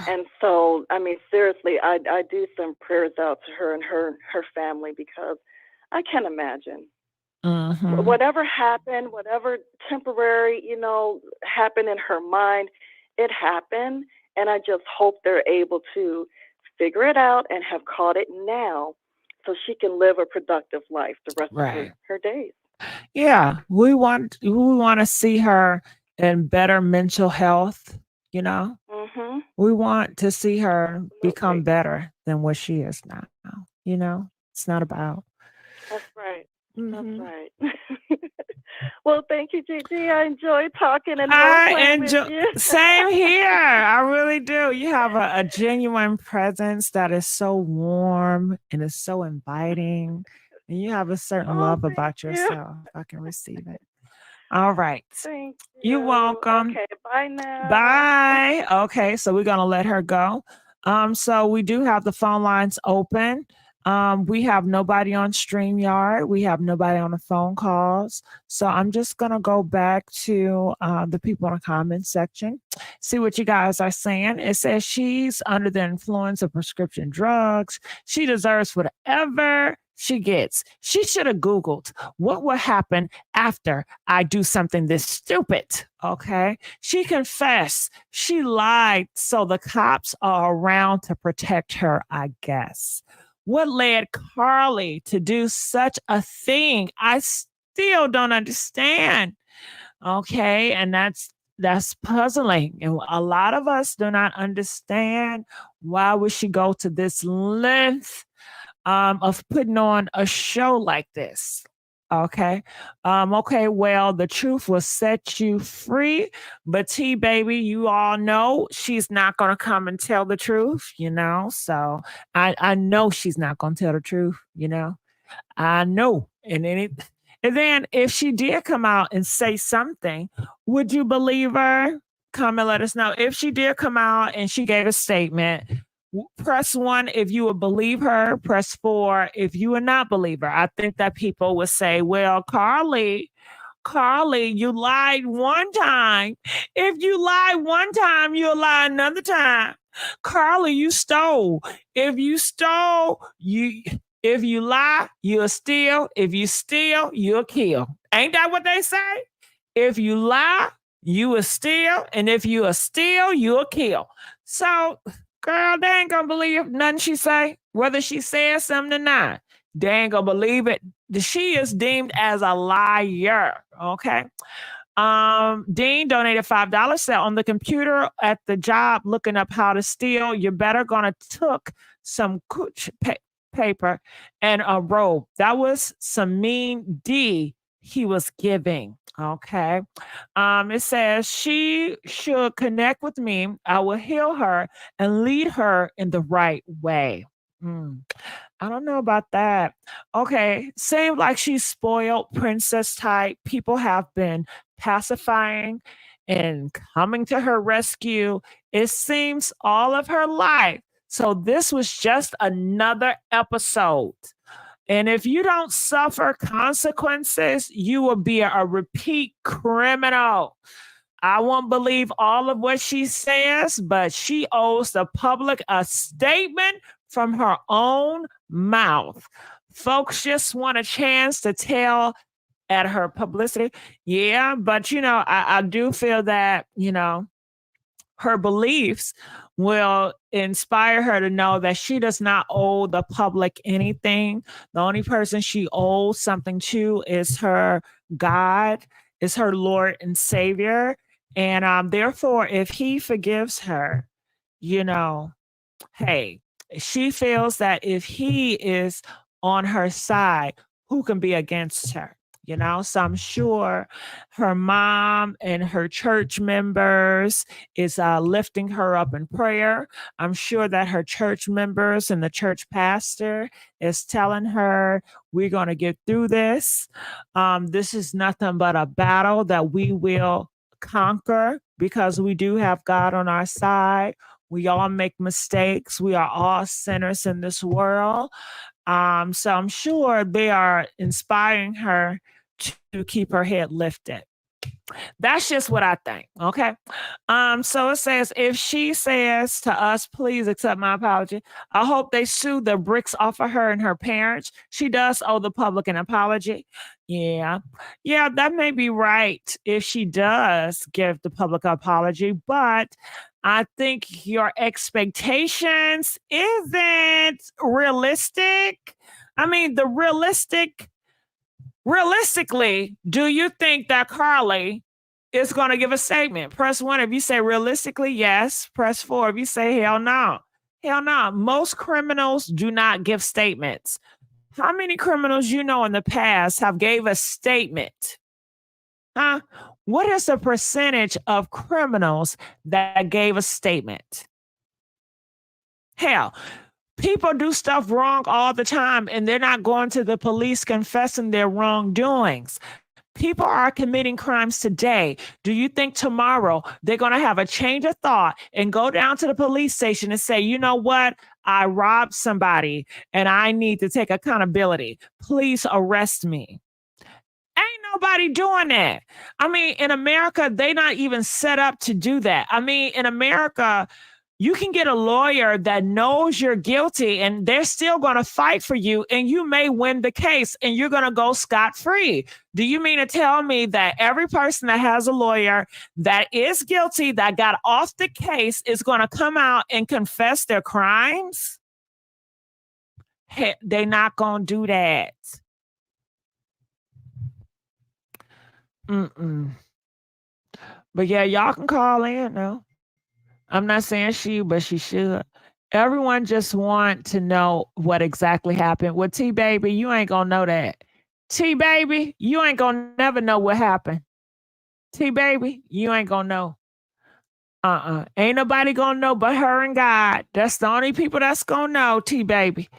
And so, I mean, seriously, I do send prayers out to her and her family, because I can't imagine. Mhm. Whatever happened, whatever temporary, you know, happened in her mind, it happened. And I just hope they're able to figure it out and have caught it now so she can live a productive life the rest of Right. her days. Yeah, we want to see her in better mental health, you know. Mhm. We want to see her become better than what she is now, you know. It's not about That's right. That's Mhm. right. Well, thank you, Gigi. I enjoyed talking and role I playing with enjoy you. same here. I really do. You have a genuine presence that is so warm and is so inviting. And you have a certain love about yourself. I can receive it. All right. Thank You're you. welcome. Okay, bye now. Bye. Okay, so we're gonna let her go. So we do have the phone lines open. We have nobody on StreamYard. We have nobody on the phone calls. So I'm just gonna go back to the people in the comment section, see what you guys are saying. It says she's under the influence of prescription drugs. She deserves whatever she gets. She should have Googled what will happen after I do something this stupid. Okay. She confessed. She lied. So the cops are around to protect her, I guess. What led Carlee to do such a thing? I still don't understand. Okay. And that's puzzling. And a lot of us do not understand why would she go to this length of putting on a show like this. Okay. Okay, well, the truth will set you free. But T baby, you all know she's not gonna come and tell the truth, you know. So I know she's not gonna tell the truth, you know. I know. And then if she did come out and say something, would you believe her? Come and let us know. If she did come out and she gave a statement, press 1 if you would believe her, press 4 if you would not believe her. I think that people would say, well, Carlee, you lied one time. If you lie one time, you'll lie another time. Carlee, you stole. If you stole, if you lie, you'll steal. If you steal, you'll kill. Ain't that what they say? If you lie, you will steal, and if you will steal, you'll kill. So, girl, they ain't gonna believe nothing she say, whether she says something or not. They ain't gonna believe it. She is deemed as a liar. Okay. Dean donated $5. Said on the computer at the job looking up how to steal, you better gonna took some paper and a robe. That was some mean D he was giving. Okay. It says she should connect with me. I will heal her and lead her in the right way. I don't know about that. Okay. Seems like she's spoiled princess type. People have been pacifying and coming to her rescue. It seems all of her life. So this was just another episode. And if you don't suffer consequences, you will be a repeat criminal. I won't believe all of what she says, but she owes the public a statement from her own mouth. Folks just want a chance to tell at her publicity. Yeah, but I do feel that, her beliefs will inspire her to know that she does not owe the public anything. The only person she owes something to is her God, is her Lord and Savior. And therefore, if he forgives her, hey, she feels that if he is on her side, who can be against her? So I'm sure her mom and her church members is lifting her up in prayer. I'm sure that her church members and the church pastor is telling her, we're going to get through this. This is nothing but a battle that we will conquer because we do have God on our side. We all make mistakes. We are all sinners in this world. So I'm sure they are inspiring her to keep her head lifted. That's just what I think. Okay. So it says, if she says to us, please accept my apology, I hope they sue the bricks off of her and her parents. She does owe the public an apology. Yeah. Yeah, that may be right if she does give the public an apology, but I think your expectations isn't realistic. I mean, realistically, do you think that Carlee is going to give a statement? Press 1 if you say realistically, yes. Press 4 if you say hell no. Hell no. Most criminals do not give statements. How many criminals in the past have gave a statement? Huh? What is the percentage of criminals that gave a statement? Hell, people do stuff wrong all the time and they're not going to the police confessing their wrongdoings. People are committing crimes today. Do you think tomorrow they're going to have a change of thought and go down to the police station and say, you know what? I robbed somebody and I need to take accountability. Please arrest me. Ain't nobody doing that. I mean, in America, they not even set up to do that. I mean, in America, you can get a lawyer that knows you're guilty and they're still going to fight for you and you may win the case and you're going to go scot-free. Do you mean to tell me that every person that has a lawyer that is guilty, that got off the case, is going to come out and confess their crimes? Hey, they're not going to do that. But yeah, y'all can call in though. I'm not saying but she should. Everyone just want to know what exactly happened. With T baby, you ain't gonna know that. T-Baby, you ain't gonna never know what happened. T-Baby, you ain't gonna know. Ain't nobody gonna know but her and God. That's the only people that's gonna know, T-Baby.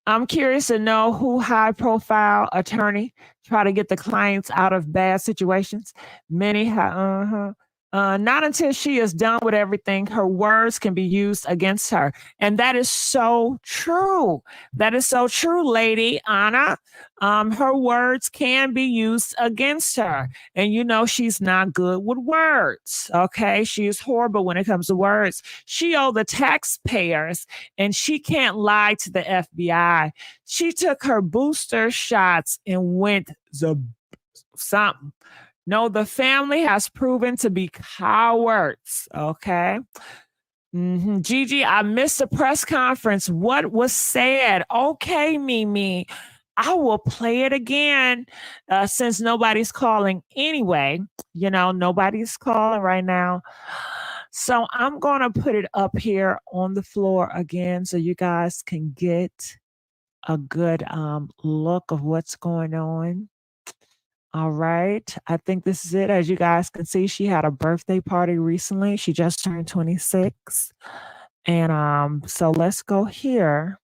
I'm curious to know who high-profile attorney try to get the clients out of bad situations. Many have, not until she is done with everything, her words can be used against her. And that is so true. That is so true, Lady Anna. Her words can be used against her. And you know she's not good with words. Okay. She is horrible when it comes to words. She owed the taxpayers and she can't lie to the FBI. She took her booster shots and went something. No, the family has proven to be cowards. Okay. Gigi, I missed the press conference. What was said? Okay, Mimi. I will play it again since nobody's calling anyway. You know, nobody's calling right now. So I'm going to put it up here on the floor again so you guys can get a good look of what's going on. All right. I think this is it. As you guys can see, she had a birthday party recently. She just turned 26. And so let's go here.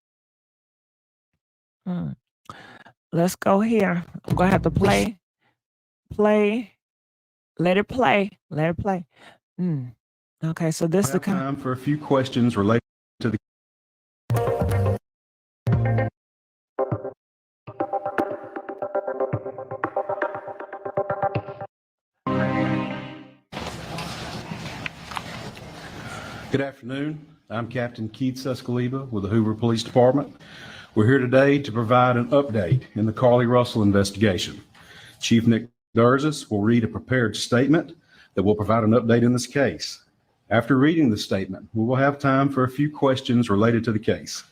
Let's go here. I'm going to have to play. Let it play. Okay, so this is the time for a few questions related to the Good afternoon. I'm Captain Keith Suscaleba with the Hoover Police Department. We're here today to provide an update in the Carlee Russell investigation. Chief Nick Durzis will read a prepared statement that will provide an update in this case. After reading the statement, we will have time for a few questions related to the case.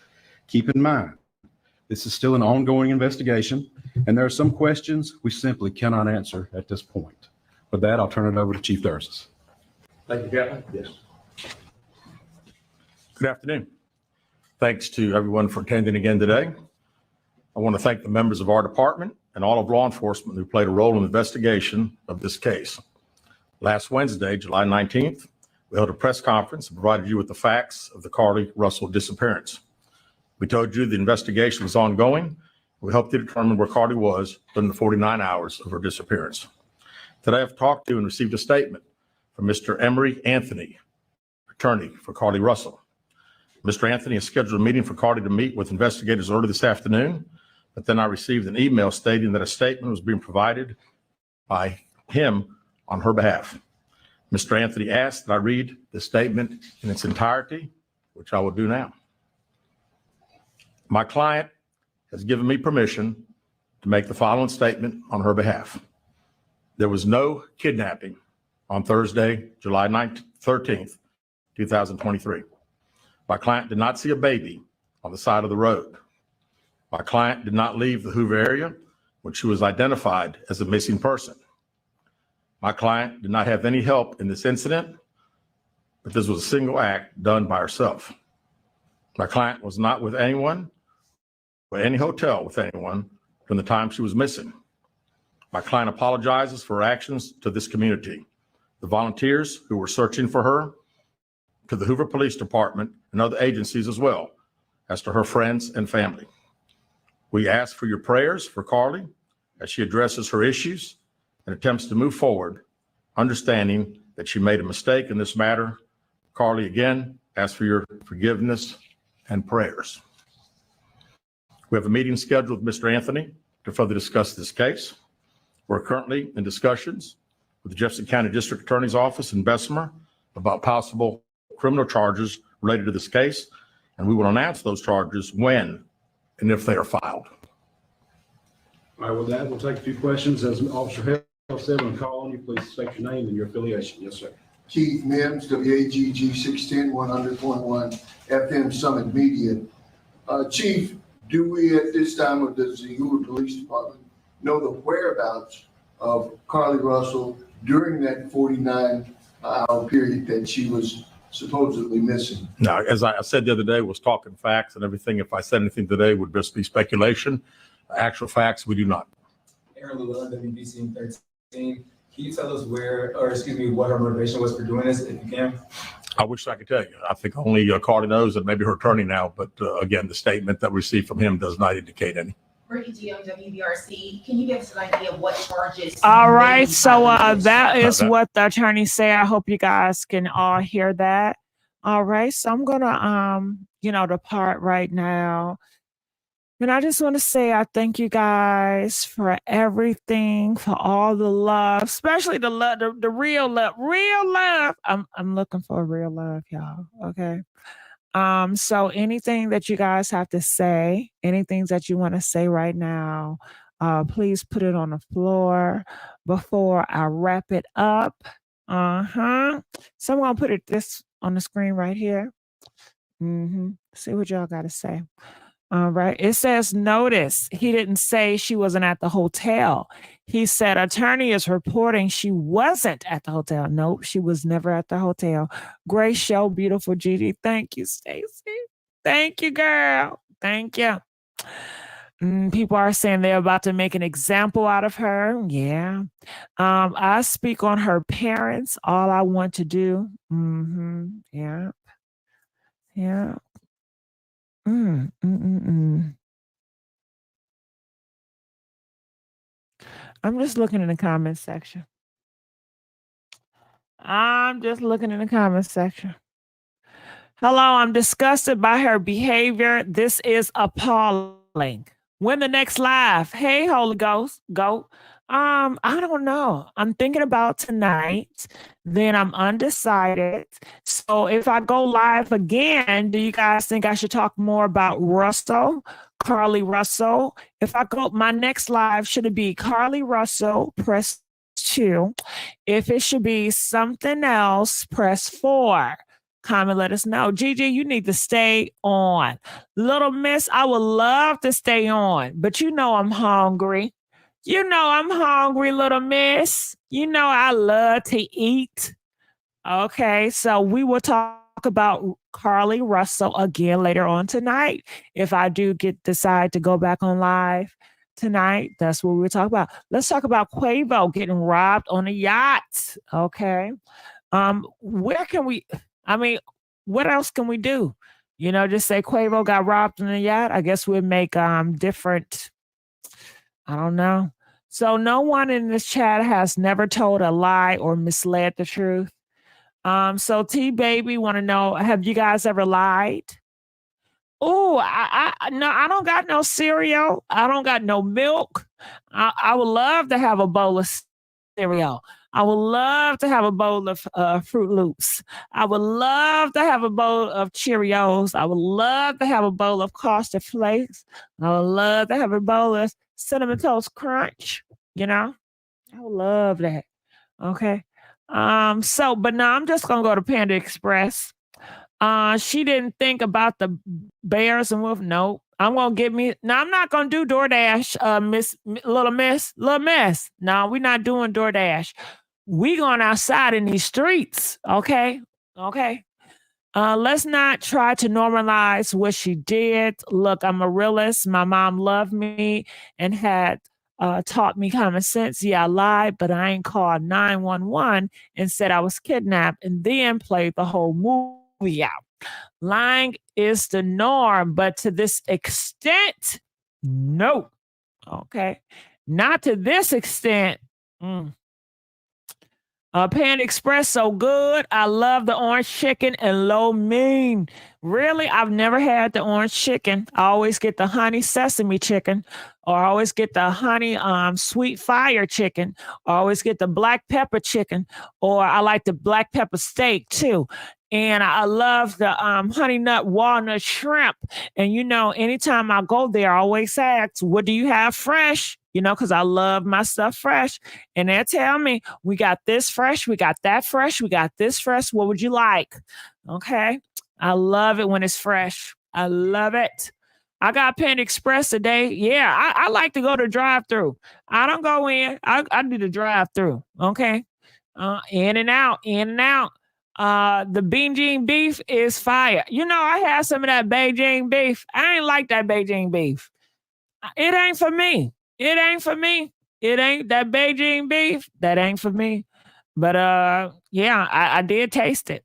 Keep in mind, this is still an ongoing investigation, and there are some questions we simply cannot answer at this point. With that, I'll turn it over to Chief Durzis. Thank you, Captain. Yes. Good afternoon. Thanks to everyone for attending again today. I want to thank the members of our department and all of law enforcement who played a role in the investigation of this case. Last Wednesday, July 19th, we held a press conference and provided you with the facts of the Carlee Russell disappearance. We told you the investigation was ongoing. We helped you determine where Carlee was during the 49 hours of her disappearance. Today, I've talked to and received a statement from Mr. Emery Anthony, attorney for Carlee Russell. Mr. Anthony has scheduled a meeting for Carlee to meet with investigators early this afternoon, but then I received an email stating that a statement was being provided by him on her behalf. Mr. Anthony asked that I read the statement in its entirety, which I will do now. My client has given me permission to make the following statement on her behalf. There was no kidnapping on Thursday, July 13th, 2023. My client did not see a baby on the side of the road. My client did not leave the Hoover area when she was identified as a missing person. My client did not have any help in this incident, but this was a single act done by herself. My client was not with anyone or any hotel with anyone from the time she was missing. My client apologizes for her actions to this community, the volunteers who were searching for her, to the Hoover Police Department and other agencies as well, as to her friends and family. We ask for your prayers for Carlee as she addresses her issues and attempts to move forward, understanding that she made a mistake in this matter. Carlee, again, ask for your forgiveness and prayers. We have a meeting scheduled with Mr. Anthony to further discuss this case. We're currently in discussions with the Jefferson County District Attorney's Office in Bessemer about possible criminal charges related to this case, and we will announce those charges when and if they are filed. All right, with that, we'll take a few questions. As Officer Hale said, when I call on you, please state your name and your affiliation. Yes, sir. Keith Mims, WAGG 610 100.1 FM Summit Media. Chief, do we at this time, or does the Hoover Police Department know the whereabouts of Carlee Russell during that 49-hour period that she was supposedly missing? Now, as I said the other day, was talking facts and everything. If I said anything today, would just be speculation. Actual facts, we do not. Aaron Llewellyn, WBC 13. Can you tell us what her motivation was for doing this, if you can? I wish I could tell you. I think only Carlee knows, and maybe her attorney now. But again, the statement that we received from him does not indicate any. Ricky G on WBRC. Can you give us an idea of what charges? All right, so that is what the attorney say. I hope you guys can all hear that. All right, so I'm gonna depart right now. And I just want to say I thank you guys for everything, for all the love, especially the love, the real love, real love. I'm looking for real love, y'all. Okay. So anything that you guys have to say, anything that you want to say right now, please put it on the floor before I wrap it up. So I'm gonna put this on the screen right here. See what y'all got to say. All right. It says, notice he didn't say she wasn't at the hotel. He said, attorney is reporting she wasn't at the hotel. Nope, she was never at the hotel. Great show, beautiful Gigi. Thank you, Stacy. Thank you, girl. Thank you. People are saying they're about to make an example out of her. Yeah. I speak on her parents. All I want to do. Yeah. Yeah. I'm just looking in the comment section. Hello, I'm disgusted by her behavior. This is appalling. When the next live? Hey, Holy Ghost, go. I don't know. I'm thinking about tonight. Then I'm undecided. So if I go live again, do you guys think I should talk more about Carlee Russell? If I go, my next live, should it be Carlee Russell? Press 2. If it should be something else, press 4. Comment, let us know. Gigi, you need to stay on. Little Miss, I would love to stay on, but you know I'm hungry. You know I'm hungry, little miss. You know I love to eat. Okay, so we will talk about Carlee Russell again later on tonight. If I do decide to go back on live tonight, that's what we'll talk about. Let's talk about Quavo getting robbed on a yacht. Okay. Where can we, what else can we do? Just say Quavo got robbed on a yacht. I guess we'll make different, I don't know. So no one in this chat has never told a lie or misled the truth. So T-Baby want to know, have you guys ever lied? Oh, no, I don't got no cereal. I don't got no milk. I would love to have a bowl of cereal. I would love to have a bowl of Fruit Loops. I would love to have a bowl of Cheerios. I would love to have a bowl of Frosted Flakes. I would love to have a bowl of Cinnamon Toast Crunch. I would love that. Okay. But no, I'm just gonna go to Panda Express. She didn't think about the bears and wolf. No, I'm gonna get me. No, I'm not gonna do DoorDash. Little miss. No, we're not doing DoorDash. We going outside in these streets. Okay. Let's not try to normalize what she did. Look, I'm a realist. My mom loved me and had taught me common sense. Yeah, I lied, but I ain't called 911 and said I was kidnapped and then played the whole movie out. Lying is the norm, but to this extent, no. Okay. Not to this extent. Pan Express, so good. I love the orange chicken and lo mein. Really, I've never had the orange chicken. I always get the honey sesame chicken, or I always get the honey sweet fire chicken, or I always get the black pepper chicken, or I like the black pepper steak too. And I love the honey nut walnut shrimp. And anytime I go there, I always ask, what do you have fresh? Because I love my stuff fresh. And they tell me, we got this fresh, we got that fresh, we got this fresh. What would you like? Okay. I love it when it's fresh. I love it. I got Panda Express today. Yeah, I like to go to drive-through. I don't go in. I do the drive-through. Okay. In and out. The Beijing beef is fire. I had some of that Beijing beef. I ain't like that Beijing beef. It ain't for me. it ain't that Beijing beef. That ain't for me. But yeah, I did taste it.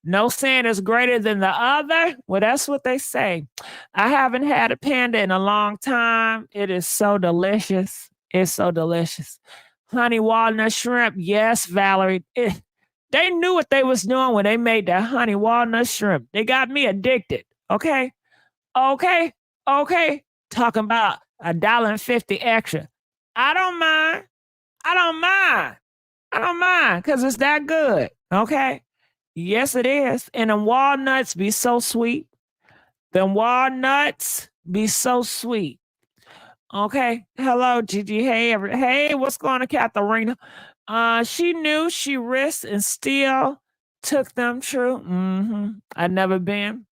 No sin is greater than the other. Well, that's what they say. I haven't had a panda in a long time. It is so delicious. It's so delicious. Honey walnut shrimp. Yes, Valerie. They knew what they was doing when they made that honey walnut shrimp. They got me addicted. Okay. Okay. Okay. Talking about $1.50 extra. I don't mind. I don't mind. I don't mind because it's that good. Okay. Yes, it is. And the walnuts be so sweet. The walnuts be so sweet. Okay. Hello, Gigi. Hey, hey, what's going on, Katharina? She knew she risked and still took them. True. I've never been.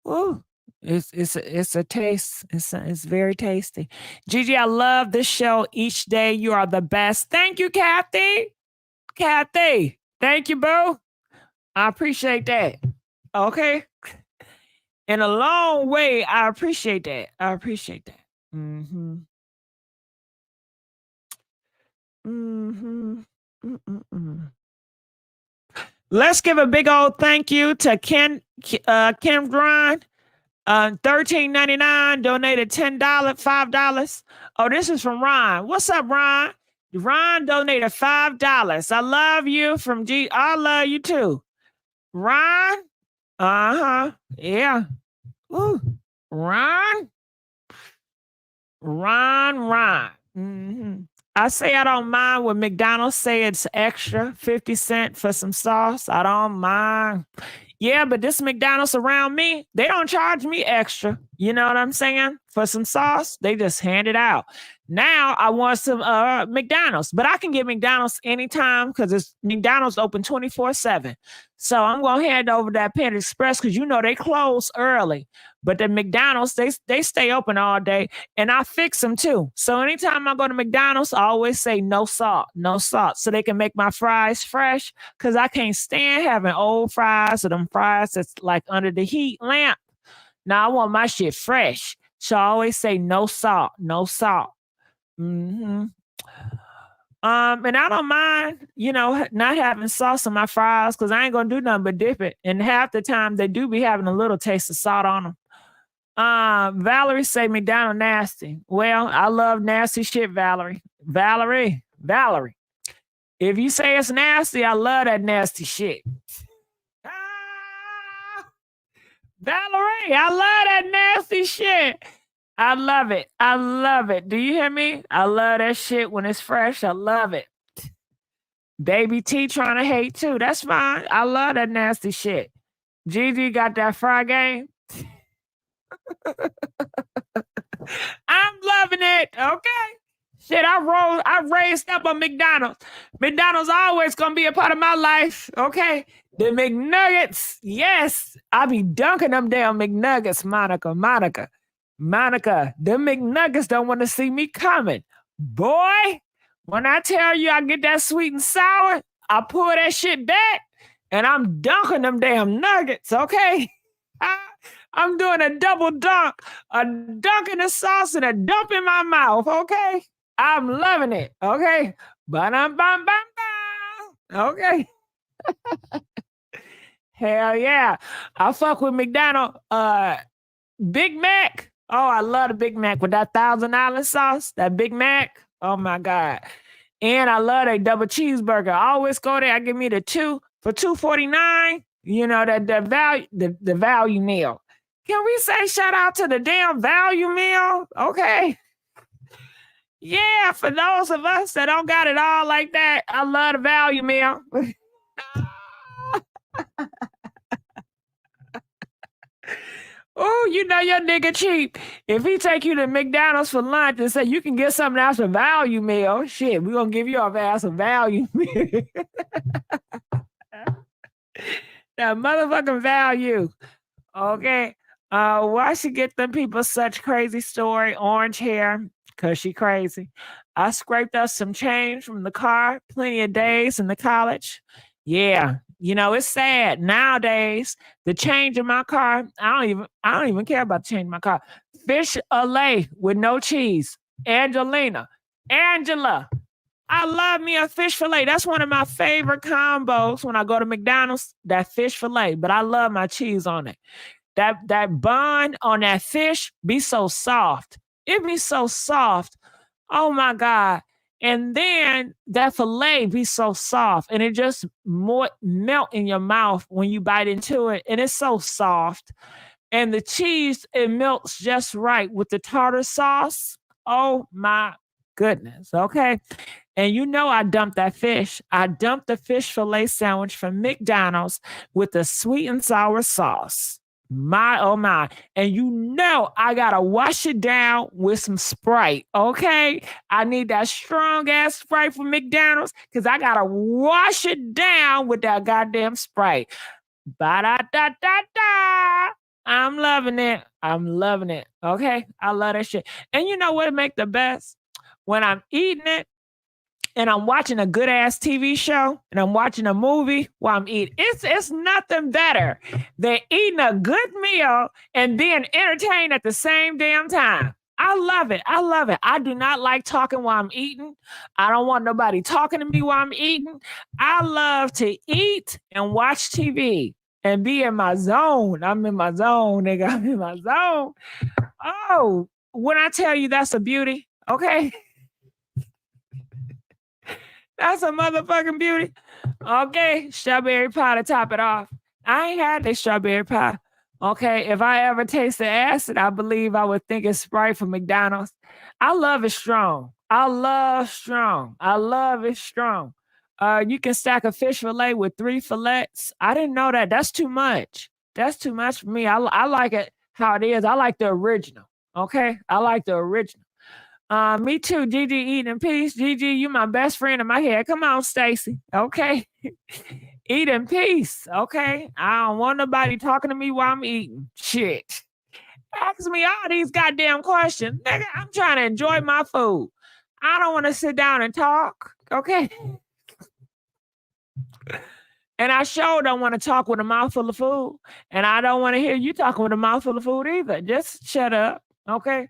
Ooh. It's a taste. It's very tasty. Gigi, I love this show each day. You are the best. Thank you, Kathy. Kathy. Thank you, boo. I appreciate that. Okay. In a long way, I appreciate that. I appreciate that. Let's give a big old thank you to Kim Grind. $13.99 donated $10, $5. Oh, this is from Ron. What's up, Ron? Ron donated $5. I love you from G. I love you too. Ron? Yeah. Ooh. Ron? I say I don't mind when McDonald's say it's extra 50 cents for some sauce. I don't mind. Yeah, but this McDonald's around me, they don't charge me extra. You know what I'm saying? For some sauce, they just hand it out. Now I want some McDonald's, but I can get McDonald's anytime because it's McDonald's open 24/7. So I'm gonna hand over that Panda Express because you know they close early. But the McDonald's, they stay open all day, and I fix them too. So anytime I go to McDonald's, I always say no salt, so they can make my fries fresh. Cause I can't stand having old fries or them fries that's like under the heat lamp. Now I want my shit fresh, so I always say no salt. And I don't mind, not having sauce on my fries because I ain't gonna do nothing but dip it. And half the time they do be having a little taste of salt on them. Valerie say McDonald's nasty. Well, I love nasty shit, Valerie. Valerie. If you say it's nasty, I love that nasty shit. Valerie, I love that nasty shit. I love it. Do you hear me? I love that shit when it's fresh. I love it. Baby T trying to hate too. That's fine. I love that nasty shit. Gigi got that fry game. I'm loving it. Okay. Shit, I raised up on McDonald's. McDonald's always gonna be a part of my life. Okay. The McNuggets. Yes. I be dunking them damn McNuggets, Monica. The McNuggets don't want to see me coming. Boy, when I tell you I get that sweet and sour, I pull that shit back and I'm dunking them damn nuggets, okay? I'm doing a double dunk, a dunk in the sauce and a dump in my mouth, okay? I'm loving it, okay? Okay. Hell yeah. I fuck with McDonald's. Big Mac. Oh, I love the Big Mac with that $1,000 sauce. That Big Mac. Oh my God. And I love that double cheeseburger. I always go there. I give me the 2 for $2.49. You know, the value meal. Can we say shout out to the damn value meal? Okay. Yeah, for those of us that don't got it all like that, I love the value meal. Oh, you know your nigga cheap. If he take you to McDonald's for lunch and say you can get something else a value meal, shit, we're gonna give you our ass a value meal. That motherfucking value. Okay. Why she get them people such crazy story? Orange hair, cause she crazy. I scraped up some change from the car, plenty of days in the college. Yeah. You know, it's sad nowadays. The change in my car, I don't even care about the change in my car. Fish fillet with no cheese. Angela, I love me a fish fillet. That's one of my favorite combos when I go to McDonald's, that fish fillet, but I love my cheese on it. That bun on that fish be so soft. It be so soft. Oh my God. And then that fillet be so soft and it just melt in your mouth when you bite into it. And it's so soft. And the cheese, it melts just right with the tartar sauce. Oh my goodness. Okay. And you know I dumped that fish. I dumped the fish fillet sandwich from McDonald's with the sweet and sour sauce. My, oh my. And you know I gotta wash it down with some Sprite, okay? I need that strong ass Sprite from McDonald's because I gotta wash it down with that goddamn Sprite. Ba-da-da-da-da. I'm loving it. I'm loving it, okay? I love that shit. And you know what make the best? When I'm eating it, and I'm watching a good ass TV show and I'm watching a movie while I'm eating. It's nothing better than eating a good meal and being entertained at the same damn time. I love it. I love it. I do not like talking while I'm eating. I don't want nobody talking to me while I'm eating. I love to eat and watch TV and be in my zone. I'm in my zone, nigga. I'm in my zone. Oh, when I tell you that's a beauty, okay? That's a motherfucking beauty. Okay, strawberry pie to top it off. I ain't had this strawberry pie. Okay, if I ever taste the acid, I believe I would think it's Sprite from McDonald's. I love it strong. I love strong. I love it strong. You can stack a fish fillet with 3 fillets. I didn't know that. That's too much. That's too much for me. I like it how it is. I like the original. Okay, I like the original. Me too, Gigi, eat in peace. Gigi, you my best friend in my head. Come on, Stacy. Okay. Eat in peace. Okay. I don't want nobody talking to me while I'm eating. Shit. Ask me all these goddamn questions. Nigga, I'm trying to enjoy my food. I don't want to sit down and talk. Okay. And I sure don't want to talk with a mouthful of food. And I don't want to hear you talking with a mouthful of food either. Just shut up. Okay.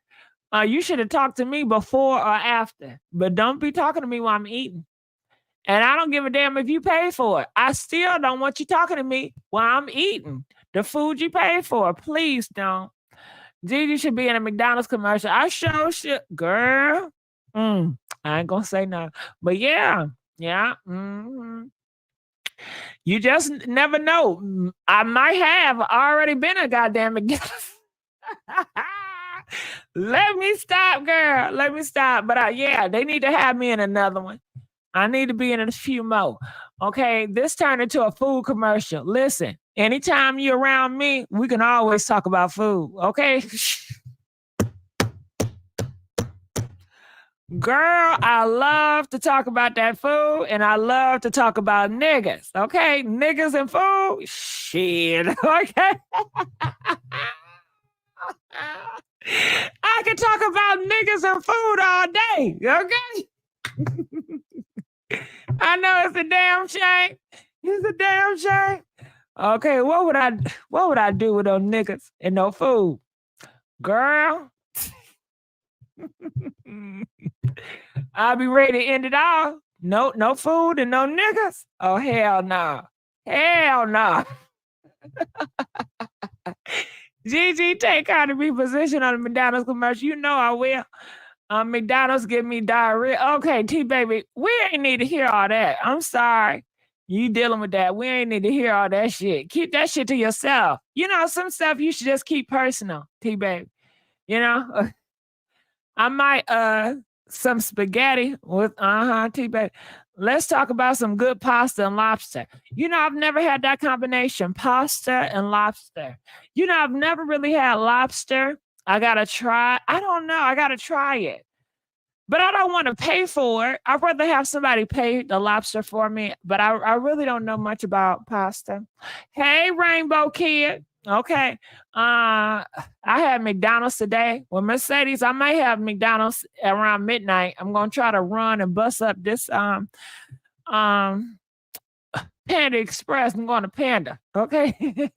You should have talked to me before or after, but don't be talking to me while I'm eating. And I don't give a damn if you pay for it. I still don't want you talking to me while I'm eating the food you pay for. Please don't. Gigi should be in a McDonald's commercial. I sure should. Girl, I ain't gonna say no. But yeah. Mm-hmm. You just never know. I might have already been a goddamn McDonald's. Let me stop, girl. Let me stop. But yeah, they need to have me in another one. I need to be in a few more. Okay, this turned into a food commercial. Listen, anytime you're around me, we can always talk about food. Okay? Girl, I love to talk about that food and I love to talk about niggas. Okay? Niggas and food? Shit. Okay? I can talk about niggas and food all day, okay? I know it's a damn shame. It's a damn shame. Okay, what would I do with those niggas and no food? Girl. I'll be ready to end it all. No food and no niggas. Oh, hell no. Hell no. GG, take her to be positioned on the McDonald's commercial. You know I will. McDonald's give me diarrhea. Okay, T-Baby, we ain't need to hear all that. I'm sorry. You dealing with that. We ain't need to hear all that shit. Keep that shit to yourself. You know, some stuff you should just keep personal, T-Baby. You know? I might, some spaghetti with, T-Baby. Let's talk about some good pasta and lobster. You know, I've never had that combination, pasta and lobster. You know, I've never really had lobster. I gotta try. I don't know. I gotta try it. But I don't want to pay for it. I'd rather have somebody pay the lobster for me. But I really don't know much about pasta. Hey, Rainbow Kid. Okay. I had McDonald's today. Well, Mercedes, I might have McDonald's around midnight. I'm gonna try to run and bust up this Panda Express. I'm going to Panda. Okay.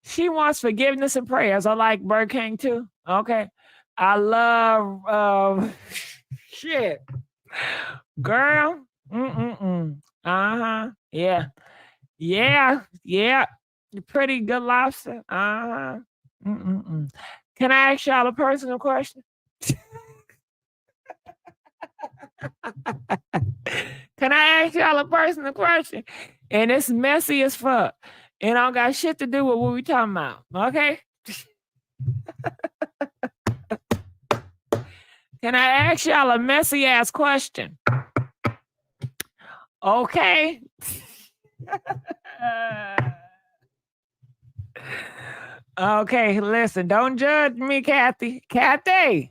She wants forgiveness and prayers. I like Burger King too. Okay. I love shit. Girl. Uh-huh. Yeah. Yeah. Yeah. Pretty good lobster. Uh-huh. Can I ask y'all a personal question? Can I ask y'all a personal question? And it's messy as fuck. It don't got shit to do with what we talking about. Okay? Can I ask y'all a messy ass question? Okay. Okay, listen, don't judge me, Kathy. Kathy,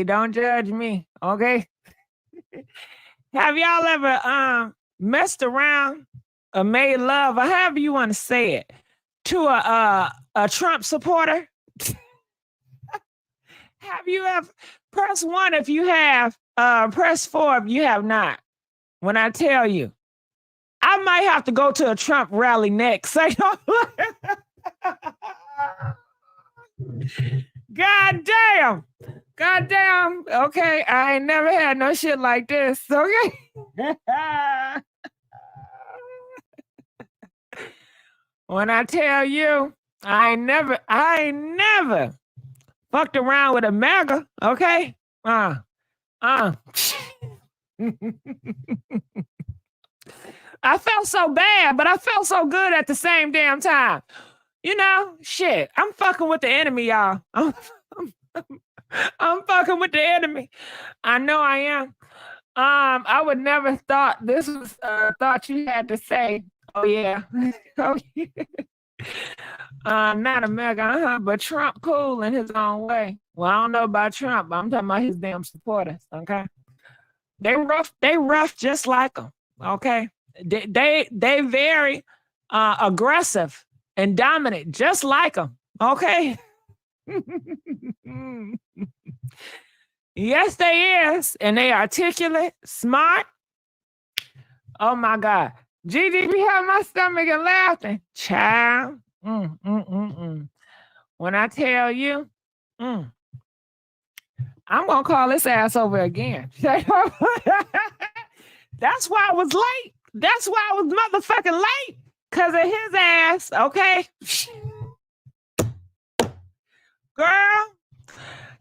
don't judge me. Okay. Have y'all ever messed around or made love, or however you want to say it, to a Trump supporter? Have you ever? Press 1 if you have, press 4 if you have not. When I tell you, I might have to go to a Trump rally next. God damn. God damn. Okay, I ain't never had no shit like this. Okay. When I tell you, I ain't never fucked around with a MAGA, okay? I felt so bad, but I felt so good at the same damn time. You know, shit, I'm fucking with the enemy, y'all. I'm fucking with the enemy. I know I am. I would never thought this was thought you had to say. Oh yeah. Oh yeah. Not a MAGA, but Trump cool in his own way. Well, I don't know about Trump, but I'm talking about his damn supporters. Okay, they rough just like him. Okay, they very aggressive and dominant, just like him. Okay. Yes, they is, and they articulate, smart. Oh my God. GG be having my stomach and laughing. Child. When I tell you, I'm gonna call this ass over again. That's why I was late. That's why I was motherfucking late. Cause of his ass, okay? Girl.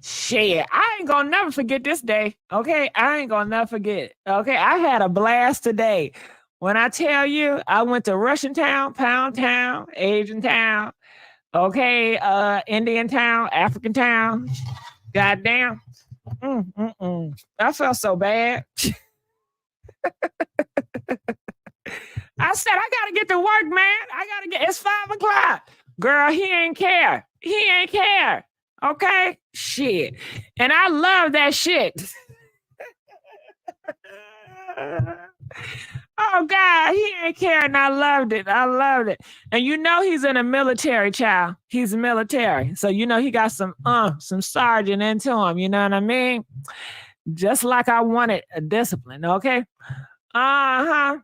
Shit, I ain't gonna never forget this day. Okay, I ain't gonna never forget it. Okay, I had a blast today. When I tell you, I went to Russian Town, Pound Town, Asian Town, okay, Indian Town, African Town. Goddamn. I felt so bad. I said, I gotta get to work, man. It's 5 o'clock. Girl, he ain't care. He ain't care. Okay? Shit. And I love that shit. Oh God, he ain't caring. I loved it. I loved it. And you know he's in a military, child. He's military. So you know he got some sergeant into him. You know what I mean? Just like I wanted a discipline, okay? Uh-huh.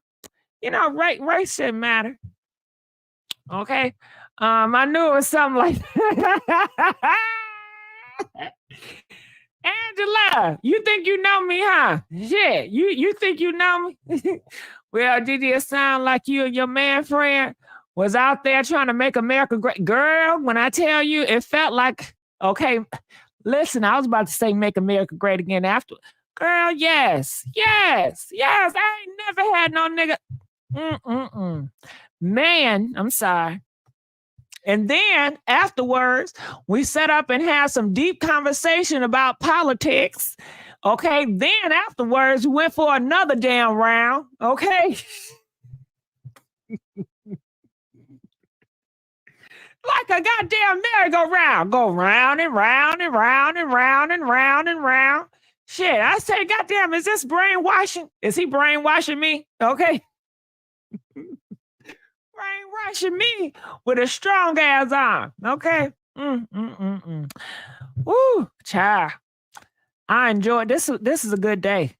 You know, race shouldn't matter. Okay. I knew it was something like that. Angela, you think you know me, huh? Shit, you think you know me? Well, did it sound like you and your man friend was out there trying to make America great? Girl, when I tell you, it felt like, okay, listen, I was about to say make America great again after. Girl, yes. I ain't never had no nigga. Man, I'm sorry. And then afterwards, we set up and had some deep conversation about politics. Okay. Then afterwards, we went for another damn round. Okay. Like a goddamn merry-go-round. Go round and round and round and round and round and round. Shit, I say, goddamn, is this brainwashing? Is he brainwashing me? Okay. Brainwashing me with a strong ass arm. Okay. Woo, child. I enjoyed this. This is a good day.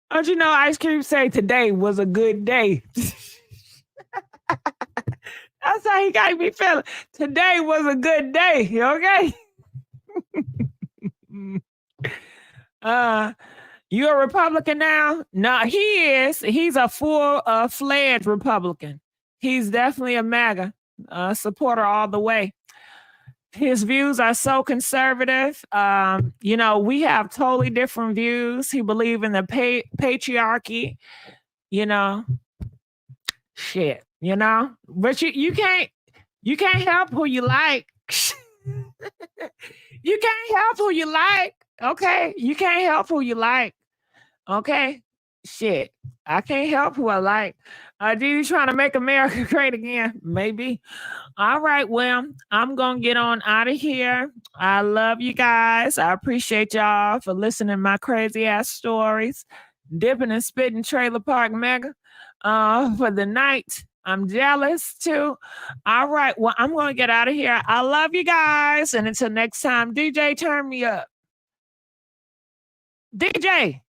Don't you know Ice Cube say today was a good day? That's how he got me feeling. Today was a good day, okay? You a Republican now? No, he is. He's a full-fledged Republican. He's definitely a MAGA supporter all the way. His views are so conservative. You know, we have totally different views. He believes in the patriarchy, you know. Shit, you know. But you can't help who you like. You can't help who you like. Okay? You can't help who you like. Okay? Shit. I can't help who I like. Didi trying to make America great again. Maybe. All right, well, I'm going to get on out of here. I love you guys. I appreciate y'all for listening to my crazy ass stories. Dipping and spitting Trailer Park Mega for the night. I'm jealous too. All right, well, I'm going to get out of here. I love you guys. And until next time, DJ, turn me up. DJ.